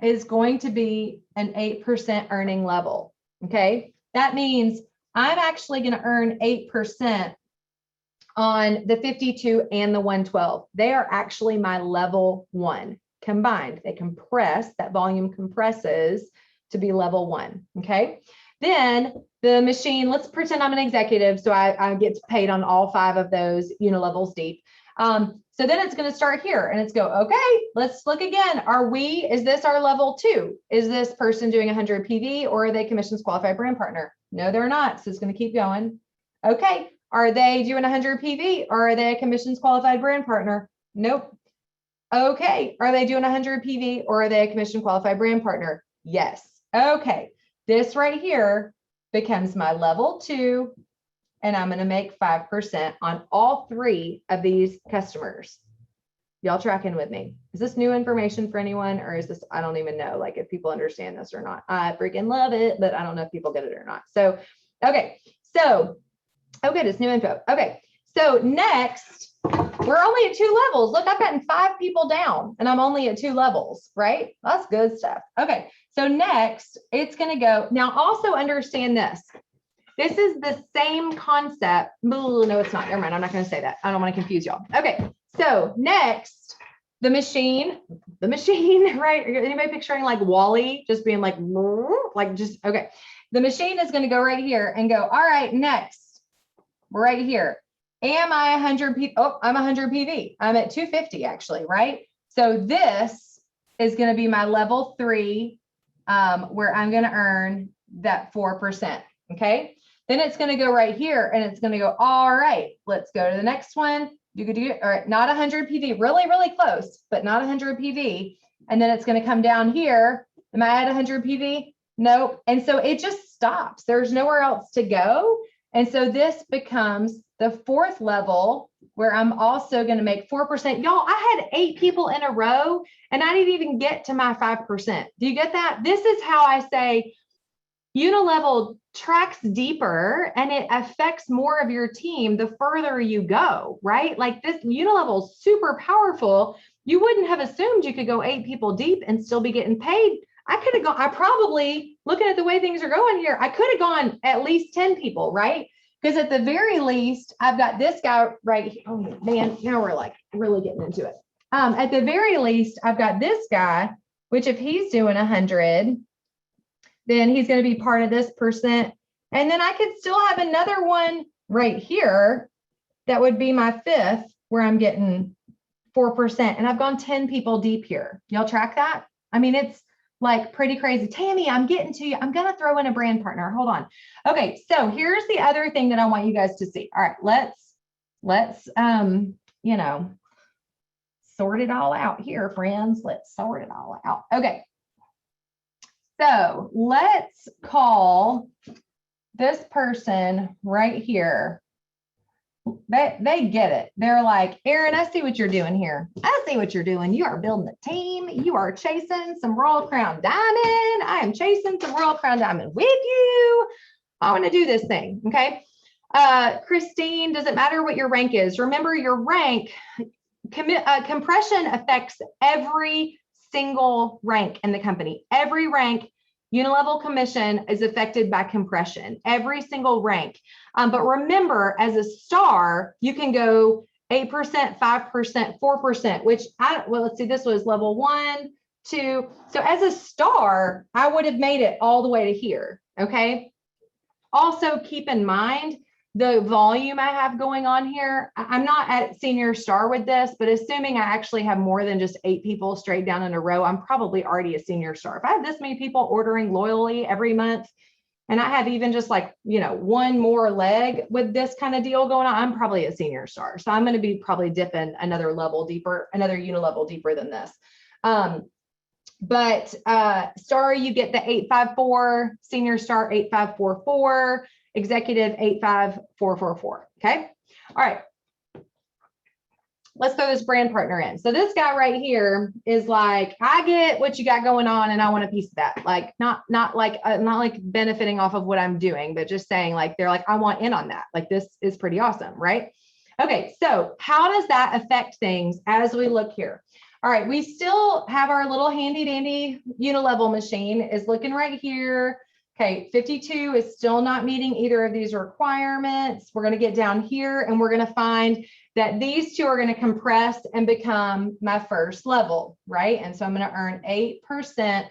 Speaker 1: is going to be an 8% earning level. Okay, that means I'm actually going to earn 8% on the 52 and the 112. They are actually my level 1 combined. They compress, that volume compresses to be level 1. Okay, then the machine, let's pretend I'm an executive, so I get paid on all 5 of those unilevels deep. So then it's going to start here and it's go, okay, let's look again. Is this our level 2? Is this person doing 100 PV or are they commissions qualified brand partner? No, they're not. So it's going to keep going. Okay. Are they doing 100 PV or are they a commissions qualified brand partner? Nope. Okay. Are they doing 100 PV or are they a commission qualified brand partner? Yes. Okay. This right here becomes my level 2. And I'm going to make 5% on all 3 of these customers. Y'all tracking with me? Is this new information for anyone, or is this, I don't even know, like if people understand this or not. I freaking love it, but I don't know if people get it or not. So, okay. So, oh, good. It's new info. Okay. So next, we're only at 2 levels. Look, I've gotten 5 people down and I'm only at 2 levels, right? That's good stuff. Okay. So next it's going to go. Now also understand this. This is the same concept. No, it's not. Never mind. I'm not going to say that. I don't want to confuse y'all. Okay. So next, the machine, right? Anybody picturing like Wall-E just being like just, okay. The machine is going to go right here and go, all right, next, right here. Am I 100 PV? Oh, I'm 100 PV. I'm at 250 actually, right? So this is going to be my level 3, where I'm going to earn that 4%. Okay. Then it's going to go right here and it's going to go, all right, let's go to the next one. You could do it. All right. Not 100 PV, really, really close, but not 100 PV. And then it's going to come down here. Am I at 100 PV? Nope. And so it just stops. There's nowhere else to go. And so this becomes the 4th level where I'm also going to make 4%. Y'all, I had 8 people in a row and I didn't even get to my 5%. Do you get that? This is how I say unilevel tracks deeper and it affects more of your team the further you go, right? Like this unilevel is super powerful. You wouldn't have assumed you could go 8 people deep and still be getting paid. I could have gone, I probably, looking at the way things are going here, I could have gone at least 10 people, right? Because at the very least, I've got this guy right here. Oh man, now we're like really getting into it. At the very least, I've got this guy, which if he's doing 100, then he's going to be part of this percent. And then I could still have another one right here that would be my 5th, where I'm getting 4%. And I've gone 10 people deep here. Y'all track that? I mean, it's like pretty crazy. Tammy, I'm getting to you. I'm going to throw in a brand partner. Hold on. Okay. So here's the other thing that I want you guys to see. All right, let's sort it all out here, friends. Let's sort it all out. Okay. So let's call this person right here. They get it. They're like, Erin, I see what you're doing here. I see what you're doing. You are building a team. You are chasing some Royal Crown Diamond. I am chasing some Royal Crown Diamond with you. I want to do this thing. Okay. Christine, does it matter what your rank is? Remember your rank, compression affects every single rank in the company. Every rank, unilevel commission is affected by compression, every single rank. But remember, as a star, you can go 8%, 5%, 4%, which let's see, this was level 1, 2. So as a star, I would have made it all the way to here. Okay. Also keep in mind the volume I have going on here. I'm not at senior star with this, but assuming I actually have more than just 8 people straight down in a row, I'm probably already a senior star. If I have this many people ordering loyally every month, and I have even just like, one more leg with this kind of deal going on, I'm probably a senior star. So I'm going to be probably dipping another level deeper, another unilevel deeper than this. But star, you get the 854, senior star 8544, executive 85444. Okay. All right. Let's throw this brand partner in. So this guy right here is like, I get what you got going on and I want a piece of that. Like not like benefiting off of what I'm doing, but just saying like, they're like, I want in on that. Like this is pretty awesome, right? Okay. So how does that affect things as we look here? All right. We still have our little handy dandy unilevel machine is looking right here. Okay, 52 is still not meeting either of these requirements. We're going to get down here and we're going to find that these 2 are going to compress and become my first level, right? And so I'm going to earn 8%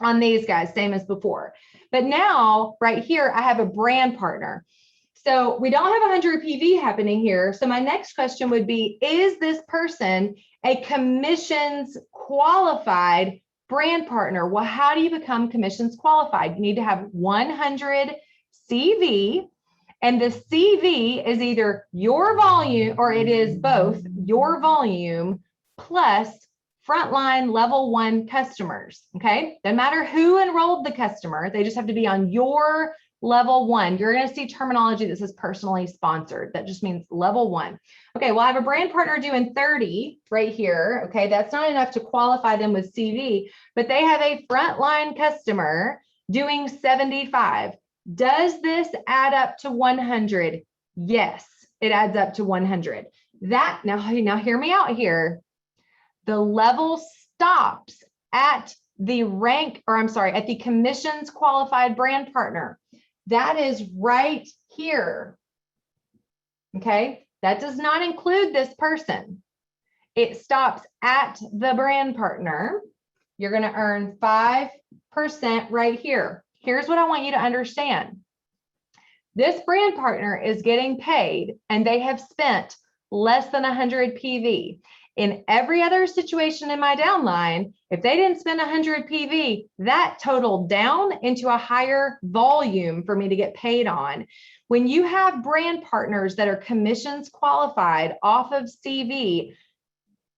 Speaker 1: on these guys, same as before. But now right here, I have a brand partner. So we don't have 100 PV happening here. So my next question would be, is this person a commissions qualified brand partner? Well, how do you become commissions qualified? You need to have 100 CV, and the CV is either your volume or it is both your volume plus frontline level 1 customers. Okay. Doesn't matter who enrolled the customer. They just have to be on your level 1. You're going to see terminology that says personally sponsored. That just means level 1. Okay, well, I have a brand partner doing 30 right here. Okay, that's not enough to qualify them with CV, but they have a frontline customer doing 75. Does this add up to 100? Yes, it adds up to 100. That, now hear me out here. The level stops at the rank, or I'm sorry, at the commissions qualified brand partner. That is right here. Okay, that does not include this person. It stops at the brand partner. You're going to earn 5% right here. Here's what I want you to understand. This brand partner is getting paid and they have spent less than 100 PV. In every other situation in my downline, if they didn't spend 100 PV, that totaled down into a higher volume for me to get paid on. When you have brand partners that are commissions qualified off of CV,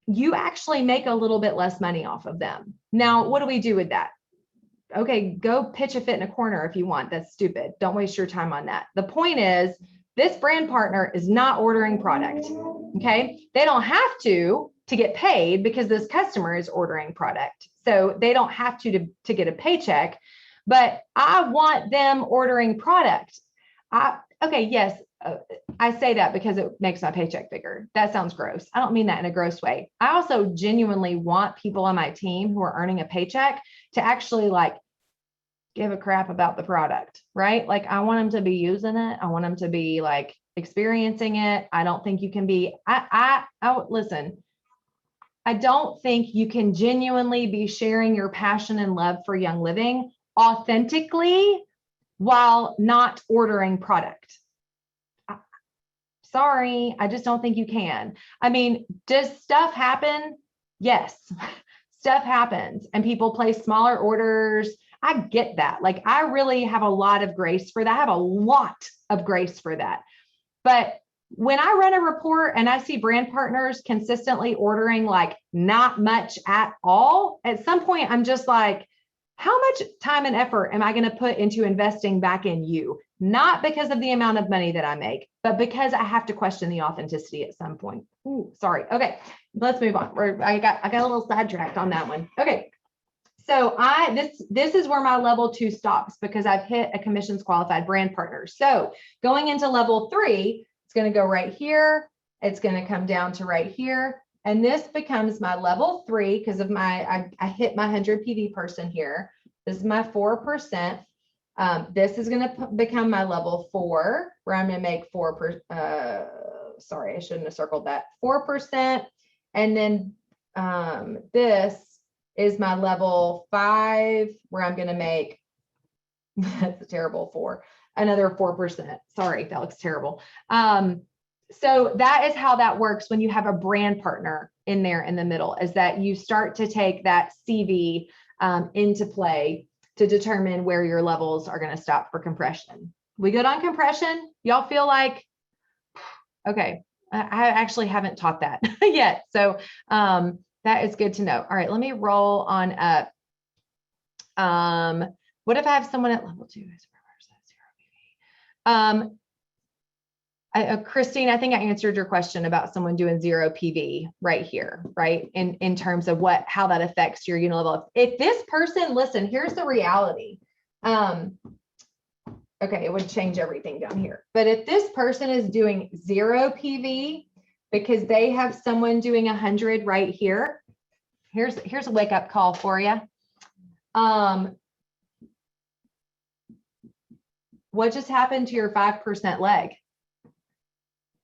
Speaker 1: you actually make a little bit less money off of them. Now, what do we do with that? Okay, go pitch a fit in a corner if you want. That's stupid. Don't waste your time on that. The point is, this brand partner is not ordering product. Okay, they don't have to get paid because this customer is ordering product. So they don't have to get a paycheck, but I want them ordering product. Okay, yes, I say that because it makes my paycheck bigger. That sounds gross. I don't mean that in a gross way. I also genuinely want people on my team who are earning a paycheck to actually like give a crap about the product, right? Like I want them to be using it. I want them to be like experiencing it. I don't think you can be, listen, I don't think you can genuinely be sharing your passion and love for Young Living authentically while not ordering product. Sorry, I just don't think you can. I mean, does stuff happen? Yes, stuff happens and people place smaller orders. I get that. Like I really have a lot of grace for that. I have a lot of grace for that. But when I run a report and I see brand partners consistently ordering like not much at all, at some point I'm just like, how much time and effort am I going to put into investing back in you? Not because of the amount of money that I make, but because I have to question the authenticity at some point. Ooh, sorry. Okay, let's move on. I got a little sidetracked on that one. Okay. So this is where my level 2 stops because I've hit a commissions qualified brand partner. So going into level 3, it's going to go right here. It's going to come down to right here. And this becomes my level 3 because of I hit my 100 PV person here. This is my 4%. This is going to become my level 4 where I'm going to make 4%. Sorry, I shouldn't have circled that. 4%. And then this is my level 5 where I'm going to make, that's a terrible 4, another 4%. Sorry, that looks terrible. So that is how that works when you have a brand partner in there in the middle, is that you start to take that CV into play to determine where your levels are going to stop for compression. We good on compression? Y'all feel like, okay, I actually haven't taught that yet. So that is good to know. All right, let me roll on up. What if I have someone at level 2? Christine, I think I answered your question about someone doing 0 PV right here, right? In terms of how that affects your unit level. If this person, listen, here's the reality. Okay, it would change everything down here. But if this person is doing 0 PV because they have someone doing 100 right here, here's a wake up call for you. What just happened to your 5% leg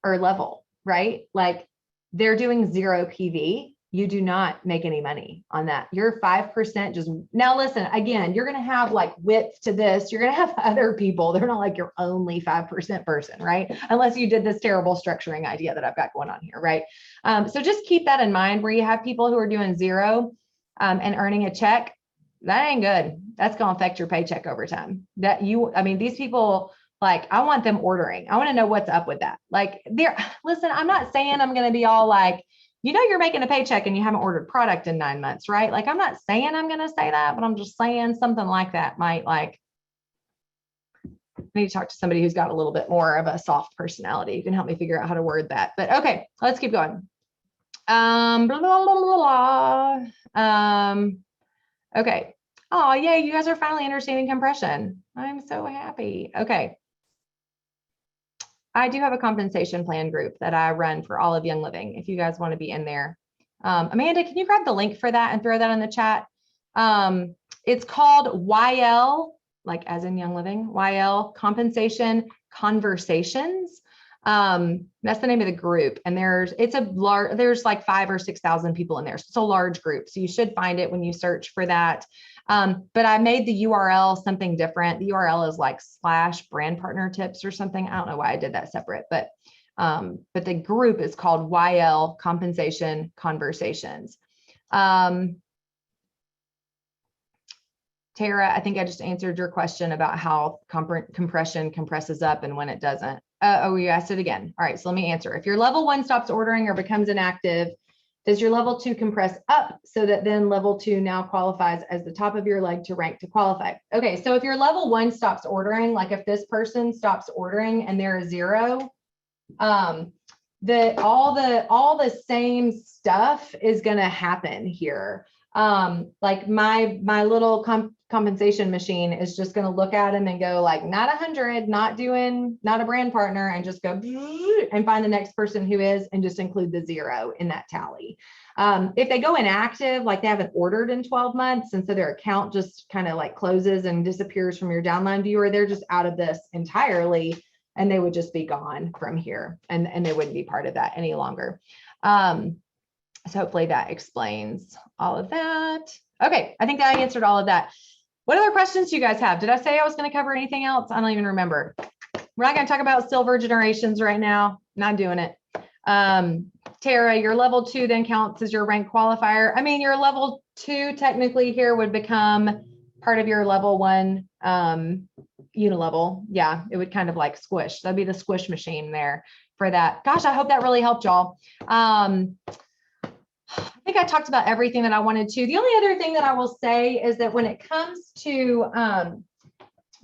Speaker 1: or level, right? Like they're doing 0 PV. You do not make any money on that. Your 5% just, now listen, again, you're going to have like width to this. You're going to have other people. They're not like your only 5% person, right? Unless you did this terrible structuring idea that I've got going on here, right? So just keep that in mind where you have people who are doing 0 and earning a check. That ain't good. That's going to affect your paycheck over time. These people, like, I want them ordering. I want to know what's up with that. Like, listen, I'm not saying I'm going to be all like, you're making a paycheck and you haven't ordered product in 9 months, right? Like, I'm not saying I'm going to say that, but I'm just saying something like that might like I need to talk to somebody who's got a little bit more of a soft personality. You can help me figure out how to word that. But okay, let's keep going. Blah, blah, blah, blah. Okay. Oh, yeah, you guys are finally understanding compression. I'm so happy. Okay. I do have a compensation plan group that I run for all of Young Living. If you guys want to be in there. Amanda, can you grab the link for that and throw that in the chat? It's called YL, like as in Young Living, YL Compensation Conversations. That's the name of the group. And there's like 5,000 or 6,000 people in there. So it's a large group. So you should find it when you search for that. But I made the URL something different. The URL is like /brand-partner-tips or something. I don't know why I did that separate, but the group is called YL Compensation Conversations. Tara, I think I just answered your question about how compression compresses up and when it doesn't. Oh, you asked it again. All right, so let me answer. If your level 1 stops ordering or becomes inactive, does your level 2 compress up so that then level 2 now qualifies as the top of your leg to rank to qualify? Okay, so if your level 1 stops ordering, like if this person stops ordering and they're a 0, all the same stuff is going to happen here. Like my little compensation machine is just going to look at them and go like, not 100, not a brand partner, and just go and find the next person who is, and just include the 0 in that tally. If they go inactive, like they haven't ordered in 12 months, and so their account just kind of like closes and disappears from your downline viewer, they're just out of this entirely, and they would just be gone from here, and they wouldn't be part of that any longer. So hopefully that explains all of that. Okay, I think that I answered all of that. What other questions do you guys have? Did I say I was going to cover anything else? I don't even remember. We're not going to talk about silver generations right now. Not doing it. Tara, your level 2 then counts as your rank qualifier. I mean, your level 2 technically here would become part of your level 1 unilevel. Yeah, it would kind of like squish. That'd be the squish machine there for that. Gosh, I hope that really helped y'all. I think I talked about everything that I wanted to. The only other thing that I will say is that when it comes to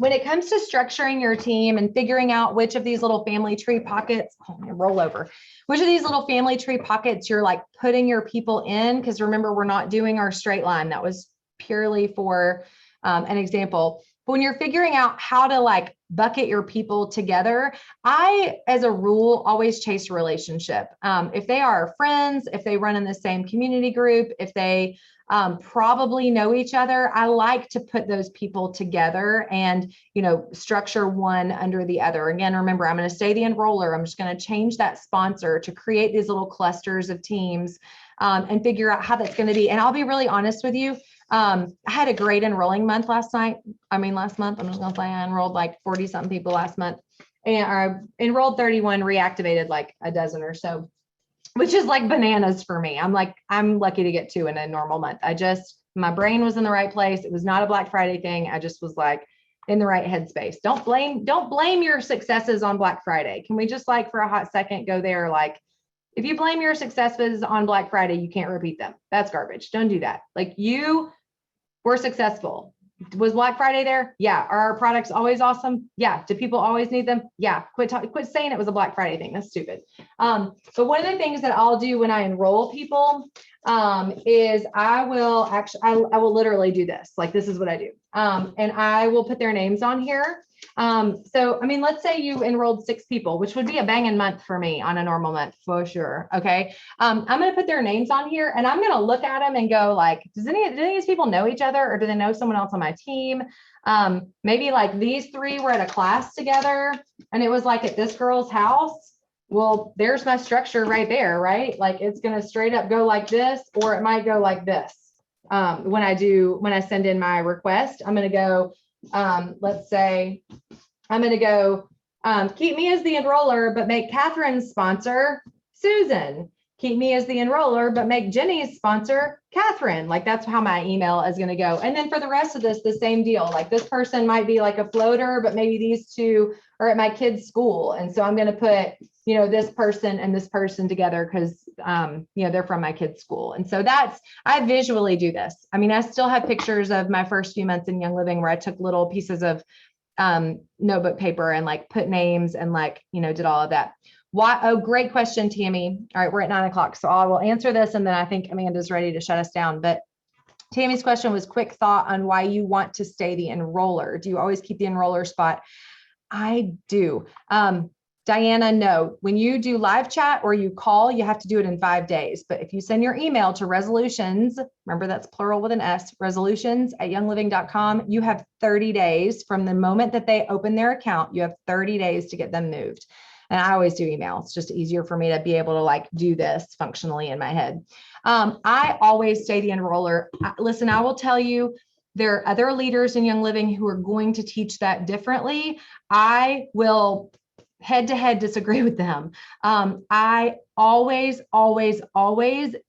Speaker 1: structuring your team and figuring out which of these little family tree pockets, roll over, which of these little family tree pockets you're like putting your people in, because remember, we're not doing our straight line. That was purely for an example. But when you're figuring out how to like bucket your people together, I, as a rule, always chase a relationship. If they are friends, if they run in the same community group, if they probably know each other, I like to put those people together and, structure one under the other. Again, remember, I'm going to say the enroller. I'm just going to change that sponsor to create these little clusters of teams and figure out how that's going to be. And I'll be really honest with you. I had a great enrolling month last month. I'm just going to say I enrolled like 40 something people last month, and I enrolled 31, reactivated like a dozen or so, which is like bananas for me. I'm lucky to get 2 in a normal month. My brain was in the right place. It was not a Black Friday thing. I just was like in the right headspace. Don't blame your successes on Black Friday. Can we just like for a hot second go there? Like, if you blame your successes on Black Friday, you can't repeat them. That's garbage. Don't do that. Like, you were successful. Was Black Friday there? Yeah. Are our products always awesome? Yeah. Do people always need them? Yeah. Quit saying it was a Black Friday thing. That's stupid. But one of the things that I'll do when I enroll people is I will literally do this. Like, this is what I do. And I will put their names on here. So, I mean, let's say you enrolled 6 people, which would be a banging month for me on a normal month for sure. Okay. I'm going to put their names on here, and I'm going to look at them and go like, do any of these people know each other, or do they know someone else on my team? Maybe like these 3 were at a class together and it was like at this girl's house. Well, there's my structure right there, right? Like, it's going to straight up go like this, or it might go like this. When I send in my request, I'm going to go, let's say I'm going to go, keep me as the enroller, but make Catherine's sponsor Susan. Keep me as the enroller, but make Jenny's sponsor Catherine. Like, that's how my email is going to go. And then for the rest of this, the same deal. Like, this person might be like a floater, but maybe these 2 are at my kid's school. And so I'm going to put, this person and this person together because, they're from my kid's school. And so I visually do this. I mean, I still have pictures of my first few months in Young Living where I took little pieces of notebook paper and like put names and like, did all of that. Why? Oh, great question, Tammy. All right, we're at 9 o'clock. So I will answer this. And then I think Amanda's ready to shut us down. But Tammy's question was quick thought on why you want to stay the enroller. Do you always keep the enroller spot? I do. Diana, no. When you do live chat or you call, you have to do it in 5 days. But if you send your email to resolutions, remember that's plural with an S, resolutions@youngliving.com, you have 30 days from the moment that they open their account. You have 30 days to get them moved. And I always do email. It's just easier for me to be able to like do this functionally in my head. I always stay the enroller. Listen, I will tell you, there are other leaders in Young Living who are going to teach that differently. I will head-to-head disagree with them. I always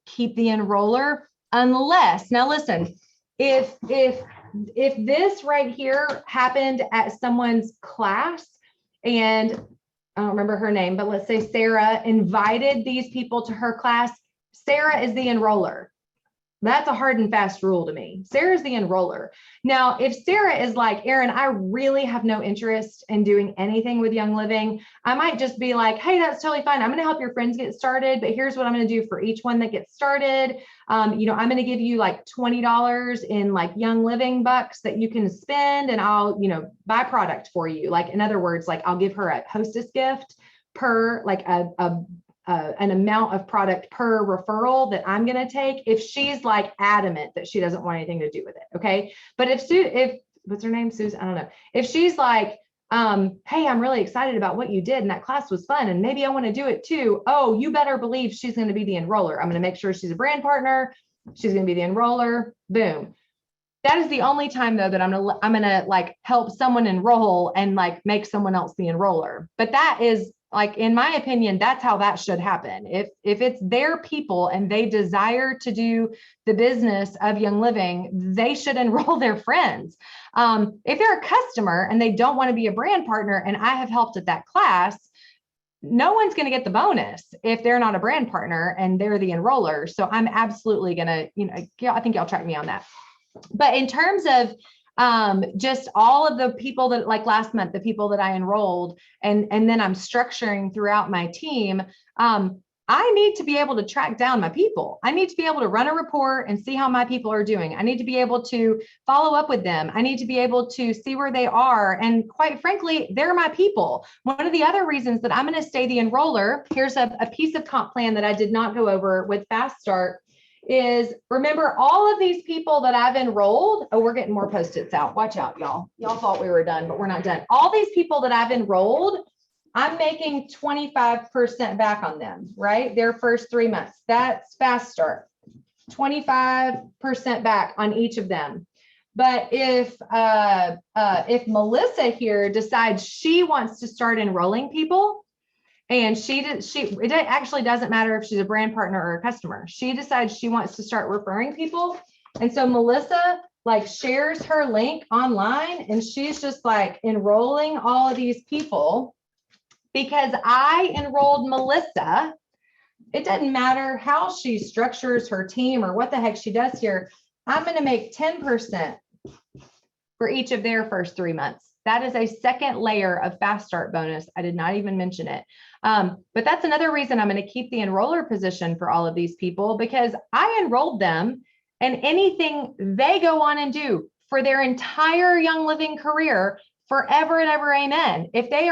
Speaker 1: keep the enroller unless, now listen, if this right here happened at someone's class, and I don't remember her name, but let's say Sarah invited these people to her class, Sarah is the enroller. That's a hard and fast rule to me. Sarah's the enroller. Now, if Sarah is like, Erin, I really have no interest in doing anything with Young Living, I might just be like, hey, that's totally fine. I'm going to help your friends get started, but here's what I'm going to do for each one that gets started. I'm going to give you like $20 in like Young Living bucks that you can spend, and I'll, buy product for you. Like, in other words, like I'll give her a hostess gift per like an amount of product per referral that I'm going to take if she's like adamant that she doesn't want anything to do with it. Okay. But if what's her name? Susan, I don't know. If she's like, hey, I'm really excited about what you did and that class was fun and maybe I want to do it too. Oh, you better believe she's going to be the enroller. I'm going to make sure she's a brand partner. She's going to be the enroller. Boom. That is the only time though that I'm gonna like help someone enroll and like make someone else the enroller. But that is, like, in my opinion, that's how that should happen. If it's their people and they desire to do the business of Young Living, they should enroll their friends. If they're a customer and they don't want to be a brand partner, and I have helped at that class, no one's going to get the bonus if they're not a brand partner and they're the enroller. So I'm absolutely going to, I think y'all track me on that. But in terms of just all of the people that, like last month, the people that I enrolled, and then I'm structuring throughout my team, I need to be able to track down my people. I need to be able to run a report and see how my people are doing. I need to be able to follow up with them. I need to be able to see where they are. And quite frankly, they're my people. One of the other reasons that I'm going to stay the enroller, here's a piece of comp plan that I did not go over with Fast Start, is remember all of these people that I've enrolled. Oh, we're getting more Post-its out. Watch out, y'all. Y'all thought we were done, but we're not done. All these people that I've enrolled, I'm making 25% back on them, right? Their first 3 months. That's Fast Start. 25% back on each of them. But if Melissa here decides she wants to start enrolling people, and it actually doesn't matter if she's a brand partner or a customer. She decides she wants to start referring people. And so Melissa like shares her link online, and she's just like enrolling all of these people because I enrolled Melissa. It doesn't matter how she structures her team or what the heck she does here. I'm going to make 10% for each of their first 3 months. That is a second layer of Fast Start bonus. I did not even mention it. But that's another reason I'm going to keep the enroller position for all of these people, because I enrolled them, and anything they go on and do for their entire Young Living career, forever and ever, amen. If they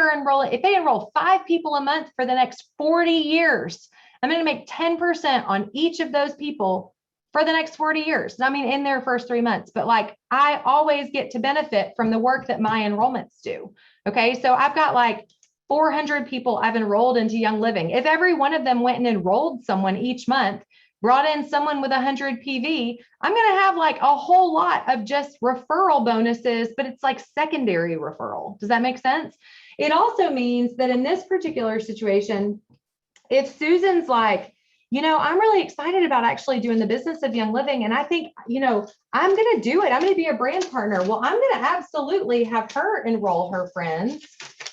Speaker 1: enroll 5 people a month for the next 40 years, I'm going to make 10% on each of those people for the next 40 years. I mean, in their first 3 months, but like I always get to benefit from the work that my enrollments do. Okay. So I've got like 400 people I've enrolled into Young Living. If every one of them went and enrolled someone each month, brought in someone with 100 PV, I'm going to have like a whole lot of just referral bonuses, but it's like secondary referral. Does that make sense? It also means that in this particular situation, if Susan's like, I'm really excited about actually doing the business of Young Living, and I think, I'm going to do it. I'm going to be a brand partner. Well, I'm going to absolutely have her enroll her friends,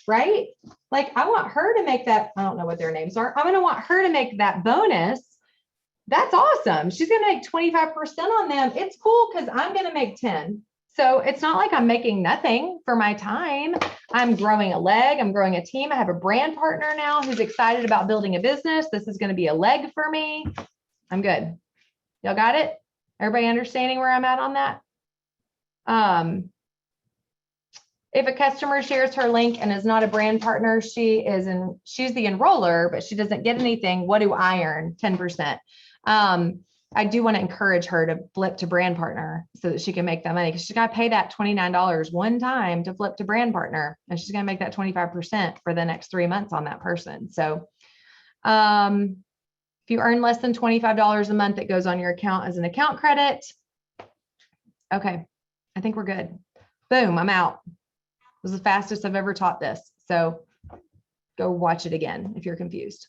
Speaker 1: right? Like I want her to make that, I don't know what their names are. I'm going to want her to make that bonus. That's awesome. She's going to make 25% on them. It's cool because I'm going to make 10. So it's not like I'm making nothing for my time. I'm growing a leg. I'm growing a team. I have a brand partner now who's excited about building a business. This is going to be a leg for me. I'm good. Y'all got it? Everybody understanding where I'm at on that? If a customer shares her link and is not a brand partner, she's the enroller, but she doesn't get anything. What do I earn? 10%. I do want to encourage her to flip to brand partner so that she can make that money, because she's got to pay that $29 one time to flip to brand partner, and she's going to make that 25% for the next 3 months on that person. So if you earn less than $25 a month, it goes on your account as an account credit. Okay, I think we're good. Boom, I'm out. It was the fastest I've ever taught this. So go watch it again if you're confused.